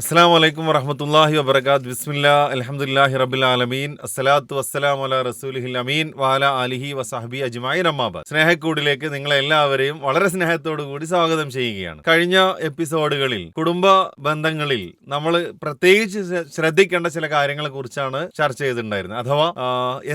അസ്സലാമു അലൈക്കും വറഹ്മത്തുള്ളാഹി വബറകാത്ത്. ബിസ്മില്ലാ അൽഹംദുലില്ലാഹി റബ്ബിൽ ആലമീൻ അസ്സലാത്തു വസ്സലാമു അലാ റസൂലിഹിൽ അമീൻ വഅലാ ആലിഹി വസഹ്ബി അജ്മഈൻ അമ്മാബാദ്. സ്നേഹക്കൂടിലേക്ക് നിങ്ങളെ എല്ലാവരെയും വളരെ സ്നേഹത്തോടു കൂടി സ്വാഗതം ചെയ്യുകയാണ്. കഴിഞ്ഞ എപ്പിസോഡുകളിൽ കുടുംബ ബന്ധങ്ങളിൽ നമ്മൾ പ്രത്യേകിച്ച് ശ്രദ്ധിക്കേണ്ട ചില കാര്യങ്ങളെ കുറിച്ചാണ് ചർച്ച ചെയ്തിട്ടുണ്ടായിരുന്നത്. അഥവാ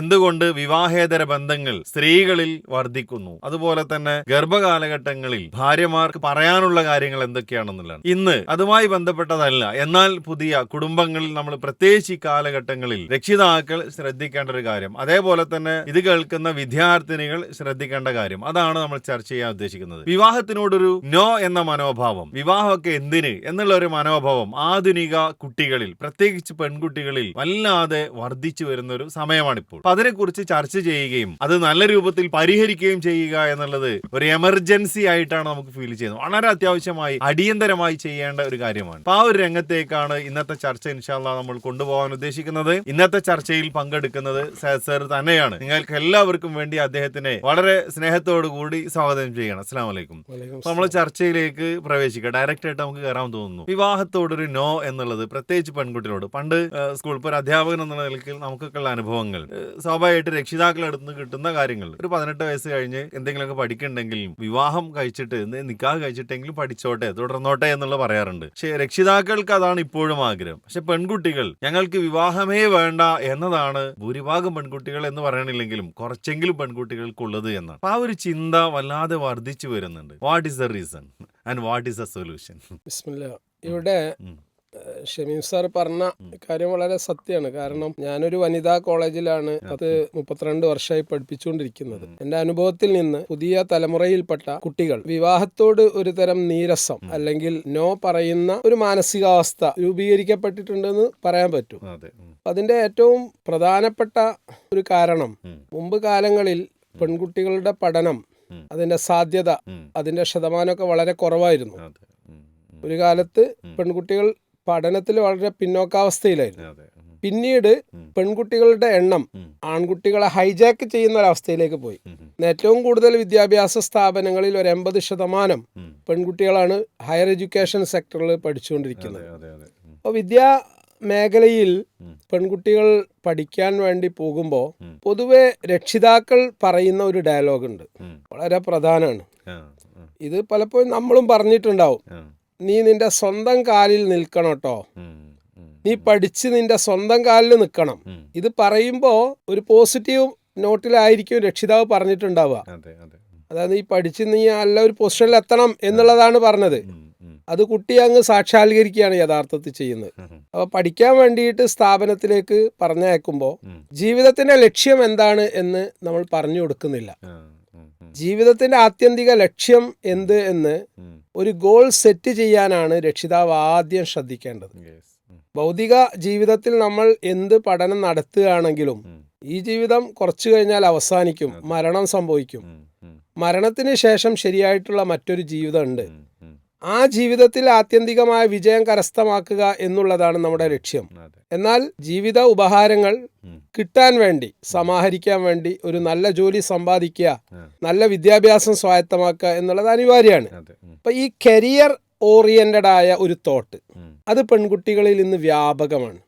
എന്തുകൊണ്ട് വിവാഹേതര ബന്ധങ്ങൾ സ്ത്രീകളിൽ വർദ്ധിക്കുന്നു, അതുപോലെ തന്നെ ഗർഭകാലഘട്ടങ്ങളിൽ ഭാര്യമാർക്ക് പറയാനുള്ള കാര്യങ്ങൾ എന്തൊക്കെയാണെന്നുള്ളതാണ്. ഇന്ന് അതുമായി ബന്ധപ്പെട്ടതല്ല, എന്നാൽ പുതിയ കുടുംബങ്ങളിൽ നമ്മൾ പ്രത്യേകിച്ച് ഈ കാലഘട്ടങ്ങളിൽ രക്ഷിതാക്കൾ ശ്രദ്ധിക്കേണ്ട ഒരു കാര്യം, അതേപോലെ തന്നെ ഇത് കേൾക്കുന്ന വിദ്യാർത്ഥിനികൾ ശ്രദ്ധിക്കേണ്ട കാര്യം, അതാണ് നമ്മൾ ചർച്ച ചെയ്യാൻ ഉദ്ദേശിക്കുന്നത്. വിവാഹത്തിനോടൊരു നോ എന്ന മനോഭാവം, വിവാഹമൊക്കെ എന്തിന് എന്നുള്ള ഒരു മനോഭാവം ആധുനിക കുട്ടികളിൽ, പ്രത്യേകിച്ച് പെൺകുട്ടികളിൽ വല്ലാതെ വർദ്ധിച്ചു വരുന്ന ഒരു സമയമാണിപ്പോൾ. അപ്പൊ അതിനെക്കുറിച്ച് ചർച്ച ചെയ്യുകയും അത് നല്ല രൂപത്തിൽ പരിഹരിക്കുകയും ചെയ്യുക എന്നുള്ളത് ഒരു എമർജൻസി ആയിട്ടാണ് നമുക്ക് ഫീൽ ചെയ്യുന്നത്. വളരെ അത്യാവശ്യമായി അടിയന്തരമായി ചെയ്യേണ്ട ഒരു കാര്യമാണ്. അപ്പൊ ആ ഒരു രംഗത്തേക്കാണ് ഇന്നത്തെ ചർച്ച ഇൻഷാ അല്ലാഹ് നമ്മൾ കൊണ്ടുപോകാൻ ഉദ്ദേശിക്കുന്നത്. ഇന്നത്തെ ചർച്ചയിൽ പങ്കെടുക്കുന്നത് സർ തന്നെയാണ്. നിങ്ങൾക്ക് എല്ലാവർക്കും വേണ്ടി അദ്ദേഹത്തിനെ വളരെ സ്നേഹത്തോടു കൂടി സ്വാഗതം ചെയ്യണം. അസ്സലാമു അലൈക്കും. നമ്മൾ ചർച്ചയിലേക്ക് പ്രവേശിക്കുക. ഡയറക്റ്റ് ആയിട്ട് നമുക്ക് കയറാൻ തോന്നുന്നു. വിവാഹത്തോടൊരു നോ എന്നുള്ളത് പ്രത്യേകിച്ച് പെൺകുട്ടികളോട്, പണ്ട് സ്കൂൾ ഒരു അധ്യാപകൻ എന്നുള്ള നിലയ്ക്ക് നമുക്കൊക്കെ ഉള്ള അനുഭവങ്ങൾ, സ്വാഭാവികമായിട്ട് രക്ഷിതാക്കളുടെ അടുത്ത് കിട്ടുന്ന കാര്യങ്ങൾ, ഒരു 18 വയസ്സ് കഴിഞ്ഞ് എന്തെങ്കിലുമൊക്കെ പഠിക്കുന്നുണ്ടെങ്കിലും വിവാഹം കഴിച്ചിട്ട് നിക്കാഹ് കഴിച്ചിട്ടെങ്കിലും പഠിച്ചോട്ടെ, തുടർന്നോട്ടെ എന്നുള്ള പറയാറുണ്ട്. പക്ഷെ രക്ഷിതാക്കൾക്ക് അതാണ് ഇപ്പോഴും ആഗ്രഹം. പക്ഷെ പെൺകുട്ടികൾ ഞങ്ങൾക്ക് വിവാഹമേ വേണ്ട എന്നതാണ് ഭൂരിഭാഗം പെൺകുട്ടികൾ എന്ന് പറയണില്ലെങ്കിലും കുറച്ചെങ്കിലും പെൺകുട്ടികൾക്കുള്ളത് എന്നാണ്. ആ ഒരു ചിന്ത വല്ലാതെ വർദ്ധിച്ചു വരുന്നുണ്ട്. What is the reason and what is the solution? ഇവിടെ ഷമീം സാർ പറഞ്ഞ കാര്യം വളരെ സത്യമാണ്. കാരണം ഞാനൊരു വനിതാ കോളേജിലാണ് 32 വർഷമായി പഠിപ്പിച്ചുകൊണ്ടിരിക്കുന്നത്. എന്റെ അനുഭവത്തിൽ നിന്ന് പുതിയ തലമുറയിൽപ്പെട്ട കുട്ടികൾ വിവാഹത്തോട് ഒരു തരം നീരസം അല്ലെങ്കിൽ നോ പറയുന്ന ഒരു മാനസികാവസ്ഥ രൂപീകരിക്കപ്പെട്ടിട്ടുണ്ടെന്ന് പറയാൻ പറ്റും. അതിന്റെ ഏറ്റവും പ്രധാനപ്പെട്ട ഒരു കാരണം, മുമ്പ് കാലങ്ങളിൽ പെൺകുട്ടികളുടെ പഠനം, അതിന്റെ സാധ്യത, അതിന്റെ ശതമാനമൊക്കെ വളരെ കുറവായിരുന്നു. ഒരു കാലത്ത് പെൺകുട്ടികൾ പഠനത്തിൽ വളരെ പിന്നോക്കാവസ്ഥയിലായിരുന്നു. പിന്നീട് പെൺകുട്ടികളുടെ എണ്ണം ആൺകുട്ടികളെ ഹൈജാക്ക് ചെയ്യുന്ന ഒരവസ്ഥയിലേക്ക് പോയി. ഏറ്റവും കൂടുതൽ വിദ്യാഭ്യാസ സ്ഥാപനങ്ങളിൽ ഒരു 80% പെൺകുട്ടികളാണ് ഹയർ എഡ്യൂക്കേഷൻ സെക്ടറിൽ പഠിച്ചുകൊണ്ടിരിക്കുന്നത്. അപ്പോൾ വിദ്യാ മേഖലയിൽ പെൺകുട്ടികൾ പഠിക്കാൻ വേണ്ടി പോകുമ്പോൾ പൊതുവെ രക്ഷിതാക്കൾ പറയുന്ന ഒരു ഡയലോഗ് ഉണ്ട്, വളരെ പ്രധാനമാണ്. ഇത് പലപ്പോഴും നമ്മളും പറഞ്ഞിട്ടുണ്ടാവും. നീ നിന്റെ സ്വന്തം കാലിൽ നിൽക്കണം കേട്ടോ, നീ പഠിച്ച് നിന്റെ സ്വന്തം കാലിൽ നിൽക്കണം. ഇത് പറയുമ്പോ ഒരു പോസിറ്റീവ് നോട്ടിലായിരിക്കും രക്ഷിതാവ് പറഞ്ഞിട്ടുണ്ടാവുക. അതായത് നീ പഠിച്ച് നീ നല്ല ഒരു പൊസിഷനിൽ എത്തണം എന്നുള്ളതാണ് പറഞ്ഞത്. അത് കുട്ടി അങ്ങ് സാക്ഷാത്കരിക്കുകയാണ് യഥാർത്ഥത്തിൽ ചെയ്യുന്നത്. അപ്പൊ പഠിക്കാൻ വേണ്ടിയിട്ട് സ്ഥാപനത്തിലേക്ക് പറഞ്ഞയക്കുമ്പോൾ ജീവിതത്തിന്റെ ലക്ഷ്യം എന്താണ് എന്ന് നമ്മൾ പറഞ്ഞു കൊടുക്കുന്നില്ല. ജീവിതത്തിന്റെ ആത്യന്തിക ലക്ഷ്യം എന്ത് എന്ന് ഒരു ഗോൾ സെറ്റ് ചെയ്യാനാണ് രക്ഷിതാവ് ആദ്യം ശ്രദ്ധിക്കേണ്ടത്. ഭൗതിക ജീവിതത്തിൽ നമ്മൾ എന്ത് പഠനം നടത്തുകയാണെങ്കിലും ഈ ജീവിതം കുറച്ചു കഴിഞ്ഞാൽ അവസാനിക്കും, മരണം സംഭവിക്കും. മരണത്തിന് ശേഷം ശരിയായിട്ടുള്ള മറ്റൊരു ജീവിതമുണ്ട്. ആ ജീവിതത്തിൽ ആത്യന്തികമായ വിജയം കരസ്ഥമാക്കുക എന്നുള്ളതാണ് നമ്മുടെ ലക്ഷ്യം. എന്നാൽ ജീവിത ഉപഹാരങ്ങൾ കിട്ടാൻ വേണ്ടി, സമാഹരിക്കാൻ വേണ്ടി ഒരു നല്ല ജോലി സമ്പാദിക്കുക, നല്ല വിദ്യാഭ്യാസം സ്വായത്തമാക്കുക എന്നുള്ളത് അനിവാര്യമാണ്. അപ്പൊ ഈ കരിയർ ഓറിയന്റഡ് ആയ ഒരു തോട്ട് അത് പെൺകുട്ടികളിൽ ഇന്ന് വ്യാപകമാണ്.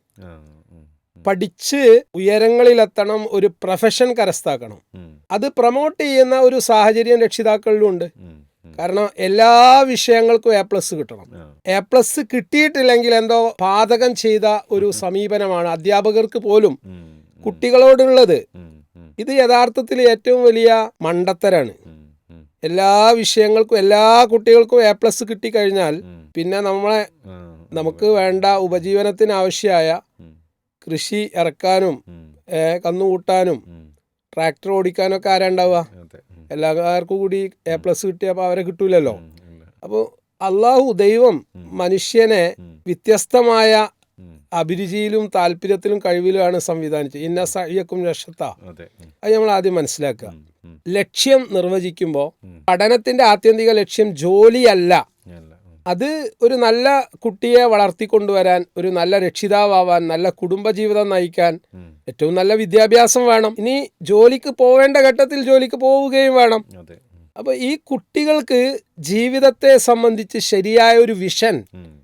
പഠിച്ച് ഉയരങ്ങളിലെത്തണം, ഒരു പ്രൊഫഷൻ കരസ്ഥാക്കണം, അത് പ്രൊമോട്ട് ചെയ്യുന്ന ഒരു സാഹചര്യം രക്ഷിതാക്കളിലുണ്ട്. കാരണം എല്ലാ വിഷയങ്ങൾക്കും A+ കിട്ടണം. A+ കിട്ടിയിട്ടില്ലെങ്കിൽ എന്തോ പാതകം ചെയ്ത ഒരു സമീപനമാണ് അധ്യാപകർക്ക് പോലും കുട്ടികളോടുള്ളത്. ഇത് യഥാർത്ഥത്തിൽ ഏറ്റവും വലിയ മണ്ടത്തരാണ്. എല്ലാ വിഷയങ്ങൾക്കും എല്ലാ കുട്ടികൾക്കും A+ കിട്ടിക്കഴിഞ്ഞാൽ പിന്നെ നമുക്ക് വേണ്ട ഉപജീവനത്തിന് ആവശ്യമായ കൃഷി ഇറക്കാനും കന്നുകൂട്ടാനും ട്രാക്ടർ ഓടിക്കാനൊക്കെ ആരാ ഉണ്ടാവുക? എല്ലാവർക്കും കൂടി A+ കിട്ടിയപ്പോൾ അവരെ കിട്ടൂലല്ലോ. അപ്പോൾ അള്ളാഹു ദൈവം മനുഷ്യനെ വ്യത്യസ്തമായ അഭിരുചിയിലും താല്പര്യത്തിലും കഴിവിലുമാണ് സംവിധാനിച്ചത്. ഇന്ന സഅയക്കും ലശത്ത. അത് നമ്മൾ ആദ്യം മനസ്സിലാക്കുക. ലക്ഷ്യം നിർവചിക്കുമ്പോൾ പഠനത്തിന്റെ ആത്യന്തിക ലക്ഷ്യം ജോലിയല്ല. അത് ഒരു നല്ല കുട്ടിയെ വളർത്തിക്കൊണ്ടുവരാൻ, ഒരു നല്ല രക്ഷിതാവാൻ, നല്ല കുടുംബജീവിതം നയിക്കാൻ ഏറ്റവും നല്ല വിദ്യാഭ്യാസം വേണം. ഇനി ജോലിക്ക് പോവേണ്ട ഘട്ടത്തിൽ ജോലിക്ക് പോവുകയും വേണം. അപ്പൊ ഈ കുട്ടികൾക്ക് ജീവിതത്തെ സംബന്ധിച്ച് ശരിയായ ഒരു വിഷൻ,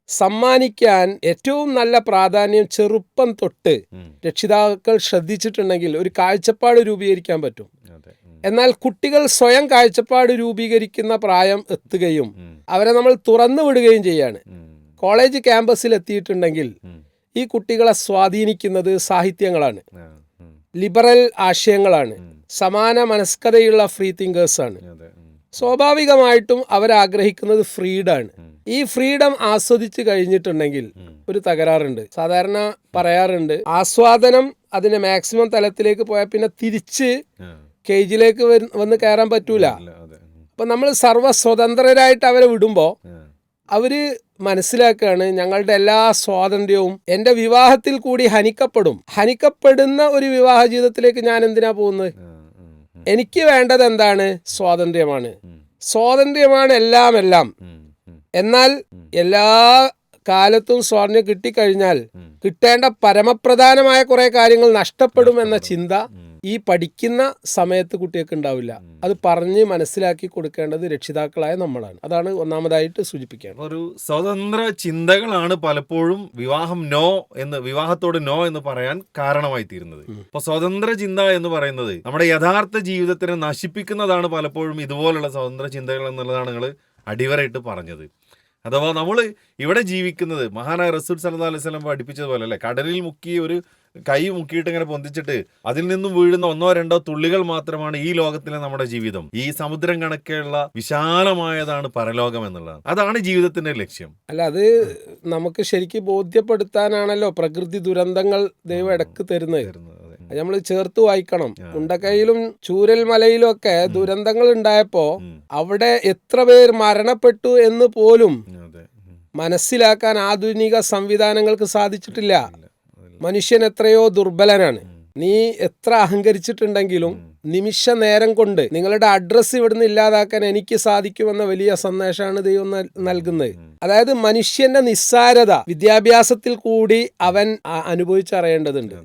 സമ്മാനിക്കാൻ ഏറ്റവും നല്ല പ്രാധാന്യം ചെറുപ്പം തൊട്ട് ഉം. രക്ഷിതാക്കൾ ശ്രദ്ധിച്ചിട്ടുണ്ടെങ്കിൽ ഒരു കാഴ്ചപ്പാട് രൂപീകരിക്കാൻ പറ്റും. അതെ. എന്നാൽ കുട്ടികൾ സ്വയം കാഴ്ചപ്പാട് രൂപീകരിക്കുന്ന പ്രായം എത്തുകയും ഉം. അവരെ നമ്മൾ തുറന്നു വിടുകയും ചെയ്യാണ്. ഉം. കോളേജ് ക്യാമ്പസിൽ എത്തിയിട്ടുണ്ടെങ്കിൽ ഉം. ഈ കുട്ടികളെ സ്വാധീനിക്കുന്നത് സാഹിത്യങ്ങളാണ്, ആ. ഉം. ലിബറൽ ആശയങ്ങളാണ്, ഉം. സമാന മനസ്കതയുള്ള ഫ്രീ തിങ്കേഴ്സാണ്. അതെ. ഉം. സ്വാഭാവികമായിട്ടും അവരാഗ്രഹിക്കുന്നത് ഫ്രീഡാണ്. ഉം. ഈ ഫ്രീഡം ആസ്വദിച്ച് കഴിഞ്ഞിട്ടുണ്ടെങ്കിൽ ഉം. ഒരു തകരാറുണ്ട്. സാധാരണ പറയാറുണ്ട്, ആസ്വാദനം അതിന്റെ മാക്സിമം തലത്തിലേക്ക് പോയാൽ പിന്നെ തിരിച്ച് ആ. കേജിലേക്ക് വന്ന് കയറാൻ പറ്റൂല. ഇല്ല. അതെ. ഉം. അപ്പം നമ്മൾ സർവ്വസ്വതന്ത്രരായിട്ട് അവരെ വിടുമ്പോൾ ആ. അവര് മനസ്സിലാക്കുകയാണ് ഞങ്ങളുടെ എല്ലാ സ്വാതന്ത്ര്യവും എൻ്റെ വിവാഹത്തിൽ കൂടി ഹനിക്കപ്പെടുന്ന ഒരു വിവാഹ ജീവിതത്തിലേക്ക് ഞാൻ എന്തിനാ പോകുന്നത്? ആ. ഉം. ഉം. എനിക്ക് വേണ്ടത് എന്താണ്? സ്വാതന്ത്ര്യമാണ്. ഉം. സ്വാതന്ത്ര്യമാണ് എല്ലാം. ഉം. ഉം. എന്നാൽ എല്ലാ കാലത്തും സ്വാതന്ത്ര്യം കിട്ടിക്കഴിഞ്ഞാൽ ഉം. കിട്ടേണ്ട പരമപ്രധാനമായ കുറെ കാര്യങ്ങൾ നഷ്ടപ്പെടുമെന്ന ചിന്ത ഉം. ഈ പഠിക്കുന്ന സമയത്ത് കുട്ടികൾക്ക് ഉണ്ടാവില്ല. അത് പറഞ്ഞ് മനസ്സിലാക്കി കൊടുക്കേണ്ടത് രക്ഷിതാക്കളായ നമ്മളാണ്. അതാണ് ഒന്നാമതായിട്ട് സൂചിപ്പിക്കേണ്ടത്. ഒരു സ്വതന്ത്ര ചിന്തകളാണ് പലപ്പോഴും വിവാഹത്തോട് നോ എന്ന് പറയാൻ കാരണമായി തീരുന്നത്. അപ്പൊ സ്വതന്ത്ര ചിന്ത എന്ന് പറയുന്നത് നമ്മുടെ യഥാർത്ഥ ജീവിതത്തിനെ നശിപ്പിക്കുന്നതാണ് പലപ്പോഴും ഇതുപോലുള്ള സ്വതന്ത്ര ചിന്തകൾ എന്നുള്ളതാണ് നിങ്ങൾ അടിവരയിട്ട് പറഞ്ഞത്. അഥവാ നമ്മൾ ഇവിടെ ജീവിക്കുന്നത് മഹാനായ റസൂൽ സല്ലല്ലാഹു അലൈഹി വസല്ലം പഠിപ്പിച്ചതുപോലെ അല്ലേ, കടലിൽ മുക്കി ഒരു കൈ മുക്കിയിട്ട് ഇങ്ങനെ പൊന്തിച്ചിട്ട് അതിൽ നിന്നും വീഴുന്ന 1-2 തുള്ളികൾ മാത്രമാണ് ഈ ലോകത്തിലെ നമ്മുടെ ജീവിതം. ഈ സമുദ്രം കണക്കെയുള്ള വിശാലമായതാണ് പരലോകം എന്നുള്ളത്. അതാണ് ജീവിതത്തിന്റെ ലക്ഷ്യം. അല്ല, അത് നമുക്ക് ശരിക്കും ബോധ്യപ്പെടുത്താനാണല്ലോ പ്രകൃതി ദുരന്തങ്ങൾ ദൈവം ഇടക്ക് തരുന്നത്. അത് നമ്മൾ ചേർത്ത് വായിക്കണം. മുണ്ടക്കൈയിലും ചൂരൽ മലയിലും ഒക്കെ ദുരന്തങ്ങൾ ഉണ്ടായപ്പോ അവിടെ എത്ര പേർ മരണപ്പെട്ടു എന്ന് പോലും മനസ്സിലാക്കാൻ ആധുനിക സംവിധാനങ്ങൾക്ക് സാധിച്ചിട്ടില്ല. മനുഷ്യൻ എത്രയോ ദുർബലനാണ്. നീ എത്ര അഹങ്കരിച്ചിട്ടുണ്ടെങ്കിലും നിമിഷ നേരം കൊണ്ട് നിങ്ങളുടെ അഡ്രസ്സ് ഇവിടുന്ന് ഇല്ലാതാക്കാൻ എനിക്ക് സാധിക്കുമെന്ന വലിയ സന്ദേശമാണ് ദൈവം നൽകുന്നത്. അതായത് മനുഷ്യന്റെ നിസ്സാരത വിദ്യാഭ്യാസത്തിൽ കൂടി അവൻ അനുഭവിച്ചറിയേണ്ടതുണ്ട്.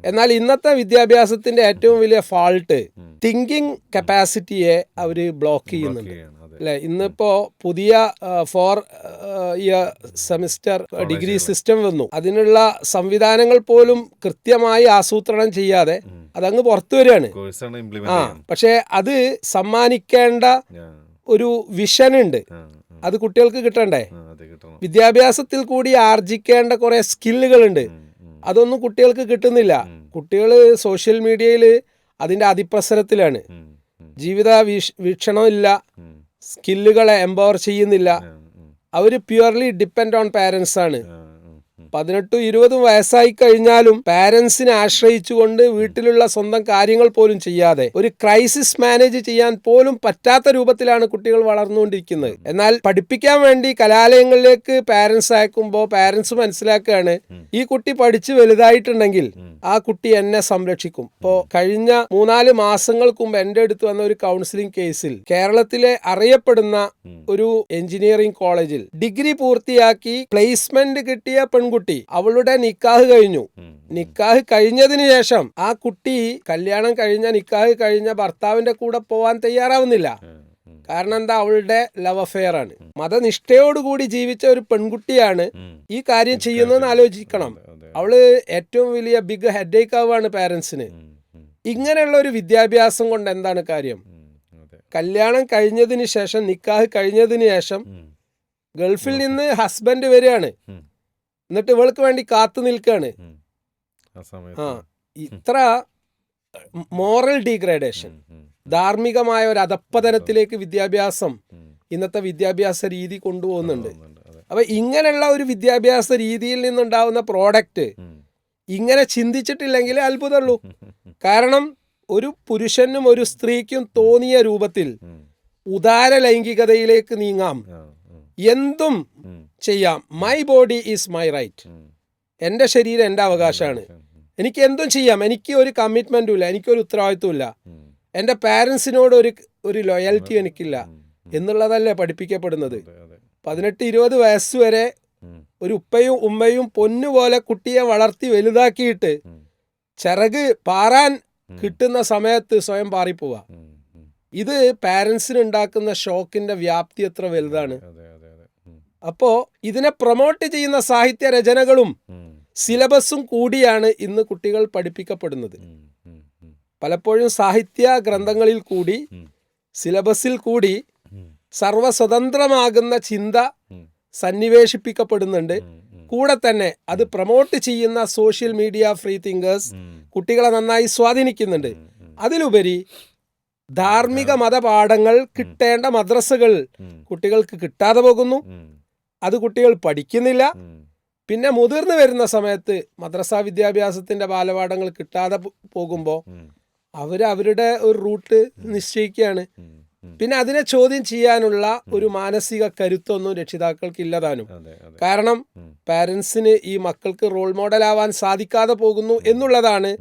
എന്നാൽ ഇന്നത്തെ വിദ്യാഭ്യാസത്തിന്റെ ഏറ്റവും വലിയ ഫാൾട്ട് തിങ്കിങ് കപ്പാസിറ്റിയെ അവര് ബ്ലോക്ക് ചെയ്യുന്നുണ്ട് അല്ലെ. ഇന്നിപ്പോ പുതിയ 4 ഇയർ സെമിസ്റ്റർ ഡിഗ്രി സിസ്റ്റം വന്നു. അതിനുള്ള സംവിധാനങ്ങൾ പോലും കൃത്യമായി ആസൂത്രണം ചെയ്യാതെ അതങ്ങ് പുറത്തു വരികയാണ്. പക്ഷെ അത് സമ്മാനിക്കേണ്ട ഒരു വിഷൻ ഉണ്ട്, അത് കുട്ടികൾക്ക് കിട്ടണ്ടേ? വിദ്യാഭ്യാസത്തിൽ കൂടി ആർജിക്കേണ്ട കുറെ സ്കില്ലുകളുണ്ട്, അതൊന്നും കുട്ടികൾക്ക് കിട്ടുന്നില്ല. കുട്ടികൾ സോഷ്യൽ മീഡിയയിൽ അതിന്റെ അതിപ്രസരത്തിലാണ്. ജീവിത വീക്ഷണമില്ല, സ്കില്ലുകളെ എംപവർ ചെയ്യുന്നില്ല. അവർ പ്യുവർലി ഡിപ്പെൻഡ് ഓൺ പാരൻസ് ആണ്. 18-20 വയസ്സായി കഴിഞ്ഞാലും പാരൻസിനെ ആശ്രയിച്ചുകൊണ്ട് വീട്ടിലുള്ള സ്വന്തം കാര്യങ്ങൾ പോലും ചെയ്യാതെ ഒരു ക്രൈസിസ് മാനേജ് ചെയ്യാൻ പോലും പറ്റാത്ത രൂപത്തിലാണ് കുട്ടികൾ വളർന്നുകൊണ്ടിരിക്കുന്നത്. എന്നാൽ പഠിപ്പിക്കാൻ വേണ്ടി കലാലയങ്ങളിലേക്ക് പാരൻസ് അയക്കുമ്പോൾ പാരൻസ് മനസ്സിലാക്കുകയാണ് ഈ കുട്ടി പഠിച്ച് വലുതായിട്ടുണ്ടെങ്കിൽ ആ കുട്ടി എന്നെ സംരക്ഷിക്കും. ഇപ്പോൾ കഴിഞ്ഞ 3-4 മാസങ്ങൾക്ക് മുമ്പ് എൻ്റെ അടുത്ത് വന്ന ഒരു കൗൺസിലിംഗ് കേസിൽ കേരളത്തിലെ അറിയപ്പെടുന്ന ഒരു എഞ്ചിനീയറിംഗ് കോളേജിൽ ഡിഗ്രി പൂർത്തിയാക്കി പ്ലേസ്മെന്റ് കിട്ടിയ പെൺകുട്ടി, അവളുടെ നിക്കാഹ് കഴിഞ്ഞു. നിക്കാഹ് കഴിഞ്ഞതിന് ശേഷം ആ കുട്ടി കല്യാണം നിക്കാഹ് കഴിഞ്ഞ ഭർത്താവിന്റെ കൂടെ പോവാൻ തയ്യാറാവുന്നില്ല. കാരണം എന്താ? അവളുടെ ലവ് അഫെയർ ആണ്. മതനിഷ്ഠയോടുകൂടി ജീവിച്ച ഒരു പെൺകുട്ടിയാണ് ഈ കാര്യം ചെയ്യുന്നതെന്ന് ആലോചിക്കണം. അവള് ഏറ്റവും വലിയ ബിഗ് ഹെഡേക്ക് ആവുകയാണ് പാരൻസിന്. ഇങ്ങനെയുള്ള ഒരു വിദ്യാഭ്യാസം കൊണ്ട് എന്താണ് കാര്യം? കല്യാണം കഴിഞ്ഞതിന് ശേഷം, നിക്കാഹ് കഴിഞ്ഞതിന് ശേഷം ഗൾഫിൽ നിന്ന് ഹസ്ബൻഡ് വരികയാണ്, എന്നിട്ട് ഇവൾക്ക് വേണ്ടി കാത്തു നിൽക്കുകയാണ്. ഇത്ര മോറൽ ഡീഗ്രേഡേഷൻ, ധാർമ്മികമായ ഒരു അധപ്പതനത്തിലേക്ക് വിദ്യാഭ്യാസം, ഇന്നത്തെ വിദ്യാഭ്യാസ രീതി കൊണ്ടുപോകുന്നുണ്ട്. അപ്പൊ ഇങ്ങനെയുള്ള ഒരു വിദ്യാഭ്യാസ രീതിയിൽ നിന്നുണ്ടാവുന്ന പ്രോഡക്റ്റ് ഇങ്ങനെ ചിന്തിച്ചിട്ടില്ലെങ്കിൽ അത്ഭുതമുള്ളൂ. കാരണം ഒരു പുരുഷനും ഒരു സ്ത്രീക്കും തോന്നിയ രൂപത്തിൽ ഉദാര ലൈംഗികതയിലേക്ക് നീങ്ങാം, എന്തും ചെയ്യാം. My body is my right, എൻ്റെ ശരീരം എൻ്റെ അവകാശമാണ്, എനിക്ക് എന്തും ചെയ്യാം, എനിക്ക് ഒരു കമ്മിറ്റ്മെന്റും ഇല്ല, എനിക്കൊരു ഉത്തരവാദിത്വം ഇല്ല, എൻ്റെ പാരൻസിനോട് ഒരു ലോയൽറ്റി എനിക്കില്ല എന്നുള്ളതല്ലേ പഠിപ്പിക്കപ്പെടുന്നത്. 18-20 വയസ്സ് വരെ ഒരു ഉപ്പയും ഉമ്മയും പൊന്നുപോലെ കുട്ടിയെ വളർത്തി വലുതാക്കിയിട്ട് ചിറക് പാറാൻ കിട്ടുന്ന സമയത്ത് സ്വയം പാറിപ്പോവുക. ഇത് പാരൻസിന് ഉണ്ടാക്കുന്ന ഷോക്കിന്റെ വ്യാപ്തി എത്ര വലുതാണ്. അപ്പോൾ ഇതിനെ പ്രൊമോട്ട് ചെയ്യുന്ന സാഹിത്യ രചനകളും സിലബസും കൂടിയാണ് ഇന്ന് കുട്ടികൾ പഠിപ്പിക്കപ്പെടുന്നത്. പലപ്പോഴും സാഹിത്യ ഗ്രന്ഥങ്ങളിൽ കൂടി സിലബസിൽ കൂടി സർവസ്വതന്ത്രമാകുന്ന ചിന്ത സന്നിവേശിപ്പിക്കപ്പെടുന്നുണ്ട്. കൂടെ തന്നെ അത് പ്രൊമോട്ട് ചെയ്യുന്ന സോഷ്യൽ മീഡിയ ഫ്രീ തിങ്കേഴ്സ് കുട്ടികളെ നന്നായി സ്വാധീനിക്കുന്നുണ്ട്. അതിലുപരി ധാർമ്മിക മതപാഠങ്ങൾ കിട്ടേണ്ട മദ്രസകൾ കുട്ടികൾക്ക് കിട്ടാതെ പോകുന്നു. അത് കുട്ടികൾ പഠിക്കുന്നില്ല. പിന്നെ മുതിർന്നു വരുന്ന സമയത്ത് മദ്രസ വിദ്യാഭ്യാസത്തിന്റെ ബാലപാഠങ്ങൾ കിട്ടാതെ പോകുമ്പോൾ അവരുടെ ഒരു റൂട്ട് നിശ്ചയിക്കുകയാണ്. പിന്നെ അതിനെ ചോദ്യം ചെയ്യാനുള്ള ഒരു മാനസിക കരുത്തൊന്നും രക്ഷിതാക്കൾക്ക് ഇല്ലതാനും. കാരണം പാരൻസിന് ഈ മക്കൾക്ക് റോൾ മോഡലാവാൻ സാധിക്കാതെ പോകുന്നു എന്നുള്ളതാണ്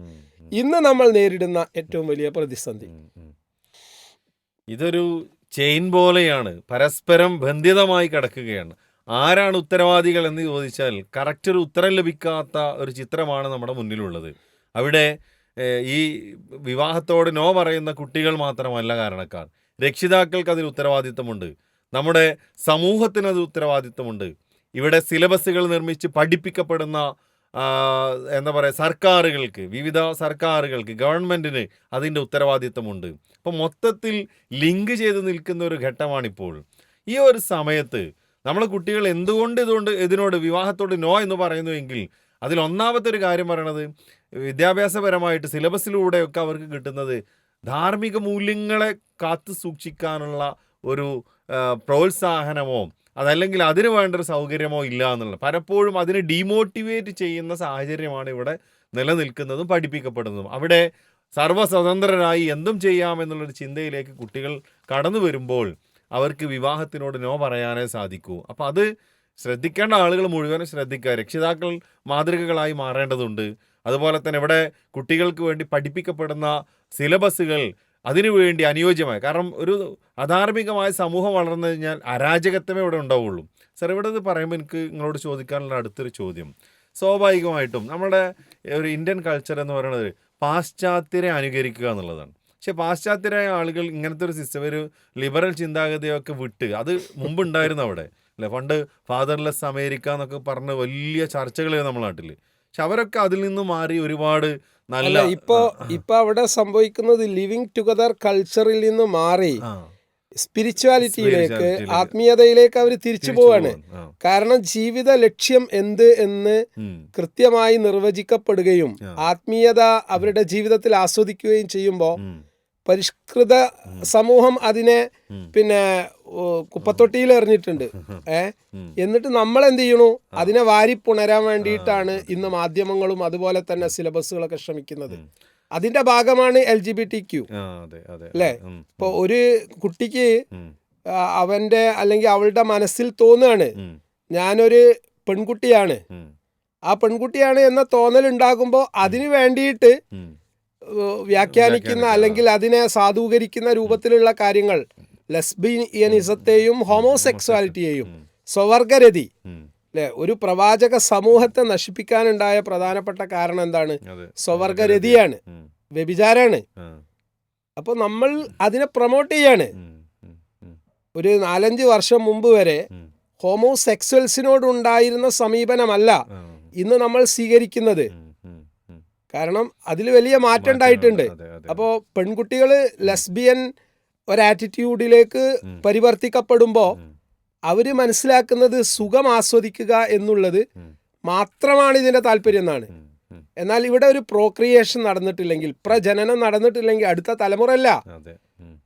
ഇന്ന് നമ്മൾ നേരിടുന്ന ഏറ്റവും വലിയ പ്രതിസന്ധി. ഇതൊരു ചെയിൻ പോലെയാണ്, പരസ്പരം ബന്ധിതമായി കിടക്കുകയാണ്. ആരാണ് ഉത്തരവാദികൾ എന്ന് ചോദിച്ചാൽ കറക്റ്റ് ഒരു ഉത്തരം ലഭിക്കാത്ത ഒരു ചിത്രമാണ് നമ്മുടെ മുന്നിലുള്ളത്. അവിടെ ഈ വിവാഹത്തോട് നോ പറയുന്ന കുട്ടികൾ മാത്രമല്ല കാരണക്കാർ. രക്ഷിതാക്കൾക്ക് അതിൽ ഉത്തരവാദിത്തമുണ്ട്, നമ്മുടെ സമൂഹത്തിന് അത് ഉത്തരവാദിത്തമുണ്ട്. ഇവിടെ സിലബസുകൾ നിർമ്മിച്ച് പഠിപ്പിക്കപ്പെടുന്ന എന്താ പറയുക, സർക്കാരുകൾക്ക്, വിവിധ സർക്കാരുകൾക്ക്, ഗവൺമെൻറ്റിന് അതിൻ്റെ ഉത്തരവാദിത്തമുണ്ട്. അപ്പോൾ മൊത്തത്തിൽ ലിങ്ക് ചെയ്ത് നിൽക്കുന്ന ഒരു ഘട്ടമാണിപ്പോൾ. ഈ ഒരു സമയത്ത് നമ്മളെ കുട്ടികൾ എന്തുകൊണ്ട് ഇതിനോട് വിവാഹത്തോട് നോ എന്ന് പറയുന്നുവെങ്കിൽ അതിലൊന്നാമത്തെ ഒരു കാര്യം പറയണത് വിദ്യാഭ്യാസപരമായിട്ട് സിലബസിലൂടെയൊക്കെ അവർക്ക് കിട്ടുന്നത് ധാർമ്മിക മൂല്യങ്ങളെ കാത്തു സൂക്ഷിക്കാനുള്ള ഒരു പ്രോത്സാഹനമോ അതല്ലെങ്കിൽ അതിന് വേണ്ട ഒരു സൗകര്യമോ ഇല്ല എന്നുള്ളത്. പലപ്പോഴും അതിനെ ഡീമോട്ടിവേറ്റ് ചെയ്യുന്ന സാഹചര്യമാണ് ഇവിടെ നിലനിൽക്കുന്നതും പഠിപ്പിക്കപ്പെടുന്നതും. അവിടെ സർവ്വസ്വതന്ത്രരായി എന്തും ചെയ്യാമെന്നുള്ളൊരു ചിന്തയിലേക്ക് കുട്ടികൾ കടന്നു വരുമ്പോൾ അവർക്ക് വിവാഹത്തിനോട് നോ പറയാനേ സാധിക്കൂ. അപ്പോൾ അത് ശ്രദ്ധിക്കേണ്ട ആളുകൾ മുഴുവനും ശ്രദ്ധിക്കുക. രക്ഷിതാക്കൾ മാതൃകകളായി മാറേണ്ടതുണ്ട്. അതുപോലെ തന്നെ ഇവിടെ കുട്ടികൾക്ക് വേണ്ടി പഠിപ്പിക്കപ്പെടുന്ന സിലബസുകൾ അതിനുവേണ്ടി അനുയോജ്യമായ, കാരണം ഒരു അധാർമികമായ സമൂഹം വളർന്നു കഴിഞ്ഞാൽ അരാജകത്വമേ ഇവിടെ ഉണ്ടാവുള്ളൂ. സാർ, ഇവിടെ ഇത് പറയുമ്പോൾ എനിക്ക് നിങ്ങളോട് ചോദിക്കാനുള്ള അടുത്തൊരു ചോദ്യം, സ്വാഭാവികമായിട്ടും നമ്മുടെ ഒരു ഇന്ത്യൻ കൾച്ചർ എന്ന് പറയുന്നത് പാശ്ചാത്യരെ അനുകരിക്കുക എന്നുള്ളതാണ്. പക്ഷെ പാശ്ചാത്യരായ ആളുകൾ ഇങ്ങനത്തെ ഒരു സിസ്റ്റം, ഒരു ലിബറൽ ചിന്താഗതിയൊക്കെ വിട്ട്, അത് മുമ്പുണ്ടായിരുന്നു അവിടെ അല്ലേ, പണ്ട് ഫാദർലെസ് അമേരിക്ക എന്നൊക്കെ പറഞ്ഞ് വലിയ ചർച്ചകൾ നമ്മുടെ നാട്ടിൽ. പക്ഷെ അവരൊക്കെ അതിൽ നിന്ന് മാറി ഒരുപാട് നല്ല ഇപ്പൊ അവിടെ സംഭവിക്കുന്നത് ലിവിങ് ടുഗദർ കൾച്ചറിൽ നിന്ന് മാറി സ്പിരിച്വാലിറ്റിയിലേക്ക്, ആത്മീയതയിലേക്ക് അവർ തിരിച്ചു പോവാണ്. കാരണം ജീവിത ലക്ഷ്യം എന്ത് എന്ന് കൃത്യമായി നിർവചിക്കപ്പെടുകയും ആത്മീയത അവരുടെ ജീവിതത്തിൽ ആസ്വദിക്കുകയും ചെയ്യുമ്പോൾ പരിഷ്കൃത സമൂഹം അതിനെ പിന്നെ കുപ്പത്തൊട്ടിയിൽ എറിഞ്ഞിട്ടുണ്ട്. എന്നിട്ട് നമ്മൾ എന്ത് ചെയ്യണു, അതിനെ വാരിപ്പുണരാൻ വേണ്ടിയിട്ടാണ് ഇന്ന് മാധ്യമങ്ങളും അതുപോലെ തന്നെ സിലബസുകളൊക്കെ ശ്രമിക്കുന്നത്. അതിന്റെ ഭാഗമാണ് LGBTQ അല്ലേ. ഇപ്പൊ ഒരു കുട്ടിക്ക് അവന്റെ അല്ലെങ്കിൽ അവളുടെ മനസ്സിൽ തോന്നുകയാണ് ഞാനൊരു പെൺകുട്ടിയാണ്, ആ പെൺകുട്ടിയാണ് എന്ന തോന്നൽ ഉണ്ടാകുമ്പോൾ അതിന് വേണ്ടിയിട്ട് വ്യാഖ്യാനിക്കുന്ന അല്ലെങ്കിൽ അതിനെ സാധൂകരിക്കുന്ന രൂപത്തിലുള്ള കാര്യങ്ങൾ, ലെസ്ബിയനിസത്തെയും ഹോമോസെക്സ്വാലിറ്റിയെയും സ്വവർഗരതി അല്ലെ, ഒരു പ്രവാചക സമൂഹത്തെ നശിപ്പിക്കാനുണ്ടായ പ്രധാനപ്പെട്ട കാരണം എന്താണ്? സ്വവർഗരതിയാണ്, വ്യഭിചാരാണ്. അപ്പൊ നമ്മൾ അതിനെ പ്രൊമോട്ട് ചെയ്യാണ്. ഒരു 4-5 വർഷം മുമ്പ് വരെ ഹോമോസെക്സ്വൽസിനോടുണ്ടായിരുന്ന സമീപനമല്ല ഇന്ന് നമ്മൾ സ്വീകരിക്കുന്നത്. കാരണം അതിൽ വലിയ മാറ്റം ഉണ്ടായിട്ടുണ്ട്. അപ്പോൾ പെൺകുട്ടികൾ ലെസ്ബിയൻ ഒരാറ്റിറ്റ്യൂഡിലേക്ക് പരിവർത്തിക്കപ്പെടുമ്പോൾ അവർ മനസ്സിലാക്കുന്നത് സുഖം ആസ്വദിക്കുക എന്നുള്ളത് മാത്രമാണ് ഇതിൻ്റെ താല്പര്യം എന്നാണ്. എന്നാൽ ഇവിടെ ഒരു പ്രോക്രിയേഷൻ നടന്നിട്ടില്ലെങ്കിൽ, പ്രജനനം നടന്നിട്ടില്ലെങ്കിൽ അടുത്ത തലമുറയല്ല.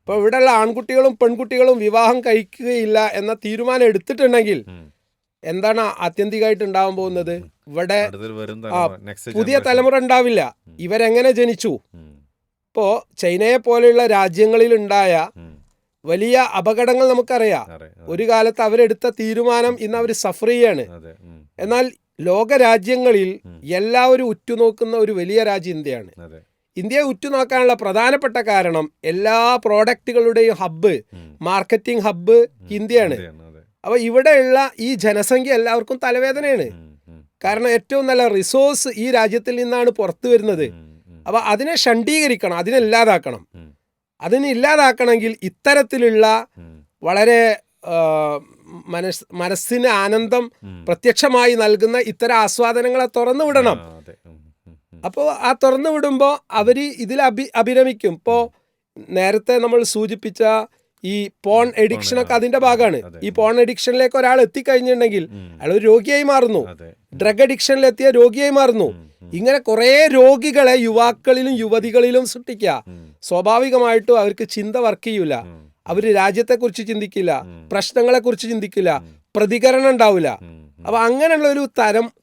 ഇപ്പോൾ ഇവിടെയുള്ള ആൺകുട്ടികളും പെൺകുട്ടികളും വിവാഹം കഴിക്കുകയില്ല എന്ന തീരുമാനം എടുത്തിട്ടുണ്ടെങ്കിൽ എന്താണ് ആത്യന്തികമായിട്ട് ഉണ്ടാവാൻ പോകുന്നത്? ഇവിടെ പുതിയ തലമുറ ഉണ്ടാവില്ല. ഇവരെങ്ങനെ ജനിച്ചു? ഇപ്പോ ചൈനയെ പോലെയുള്ള രാജ്യങ്ങളിൽ ഉണ്ടായ വലിയ അപകടങ്ങൾ നമുക്കറിയാം. ഒരു കാലത്ത് അവരെടുത്ത തീരുമാനം ഇന്ന് അവർ സഫർ ചെയ്യാണ്. എന്നാൽ ലോകരാജ്യങ്ങളിൽ എല്ലാവരും ഉറ്റുനോക്കുന്ന ഒരു വലിയ രാജ്യം ഇന്ത്യയാണ്. ഇന്ത്യയെ ഉറ്റുനോക്കാനുള്ള പ്രധാനപ്പെട്ട കാരണം എല്ലാ പ്രോഡക്റ്റുകളുടെയും ഹബ്ബ്, മാർക്കറ്റിംഗ് ഹബ്ബ് ഇന്ത്യയാണ്. അപ്പോൾ ഇവിടെയുള്ള ഈ ജനസംഖ്യ എല്ലാവർക്കും തലവേദനയാണ്. കാരണം ഏറ്റവും നല്ല റിസോഴ്സ് ഈ രാജ്യത്തിൽ നിന്നാണ് പുറത്തു വരുന്നത്. അപ്പോൾ അതിനെ ഷണ്ഡീകരിക്കണം, അതിനെ ഇല്ലാതാക്കണം. അതിനെ ഇല്ലാതാക്കണമെങ്കിൽ ഇത്തരത്തിലുള്ള വളരെ മനസ്സിന് ആനന്ദം പ്രത്യക്ഷമായി നൽകുന്ന ഇത്തരം ആസ്വാദനങ്ങളെ തുറന്നു വിടണം. അപ്പോൾ ആ തുറന്നു വിടുമ്പോൾ അവർ ഇതിൽ അഭിരമിക്കും. ഇപ്പോൾ നേരത്തെ നമ്മൾ സൂചിപ്പിച്ച ഈ പോൺ എഡിക്ഷനൊക്കെ അതിന്റെ ഭാഗമാണ്. ഈ പോൺ എഡിക്ഷനിലേക്ക് ഒരാൾ എത്തിക്കഴിഞ്ഞിട്ടുണ്ടെങ്കിൽ അയാൾ ഒരു രോഗിയായി മാറുന്നു. ഡ്രഗ് അഡിക്ഷനിലെത്തിയ രോഗിയായി മാറുന്നു. ഇങ്ങനെ കുറേ രോഗികളെ യുവാക്കളിലും യുവതികളിലും സൃഷ്ടിക്കുക. സ്വാഭാവികമായിട്ടും അവർക്ക് ചിന്ത വർക്ക് ചെയ്യൂല. അവർ രാജ്യത്തെക്കുറിച്ച് ചിന്തിക്കില്ല, പ്രശ്നങ്ങളെക്കുറിച്ച് ചിന്തിക്കില്ല, പ്രതികരണം ഉണ്ടാവില്ല. അപ്പൊ അങ്ങനെയുള്ള ഒരു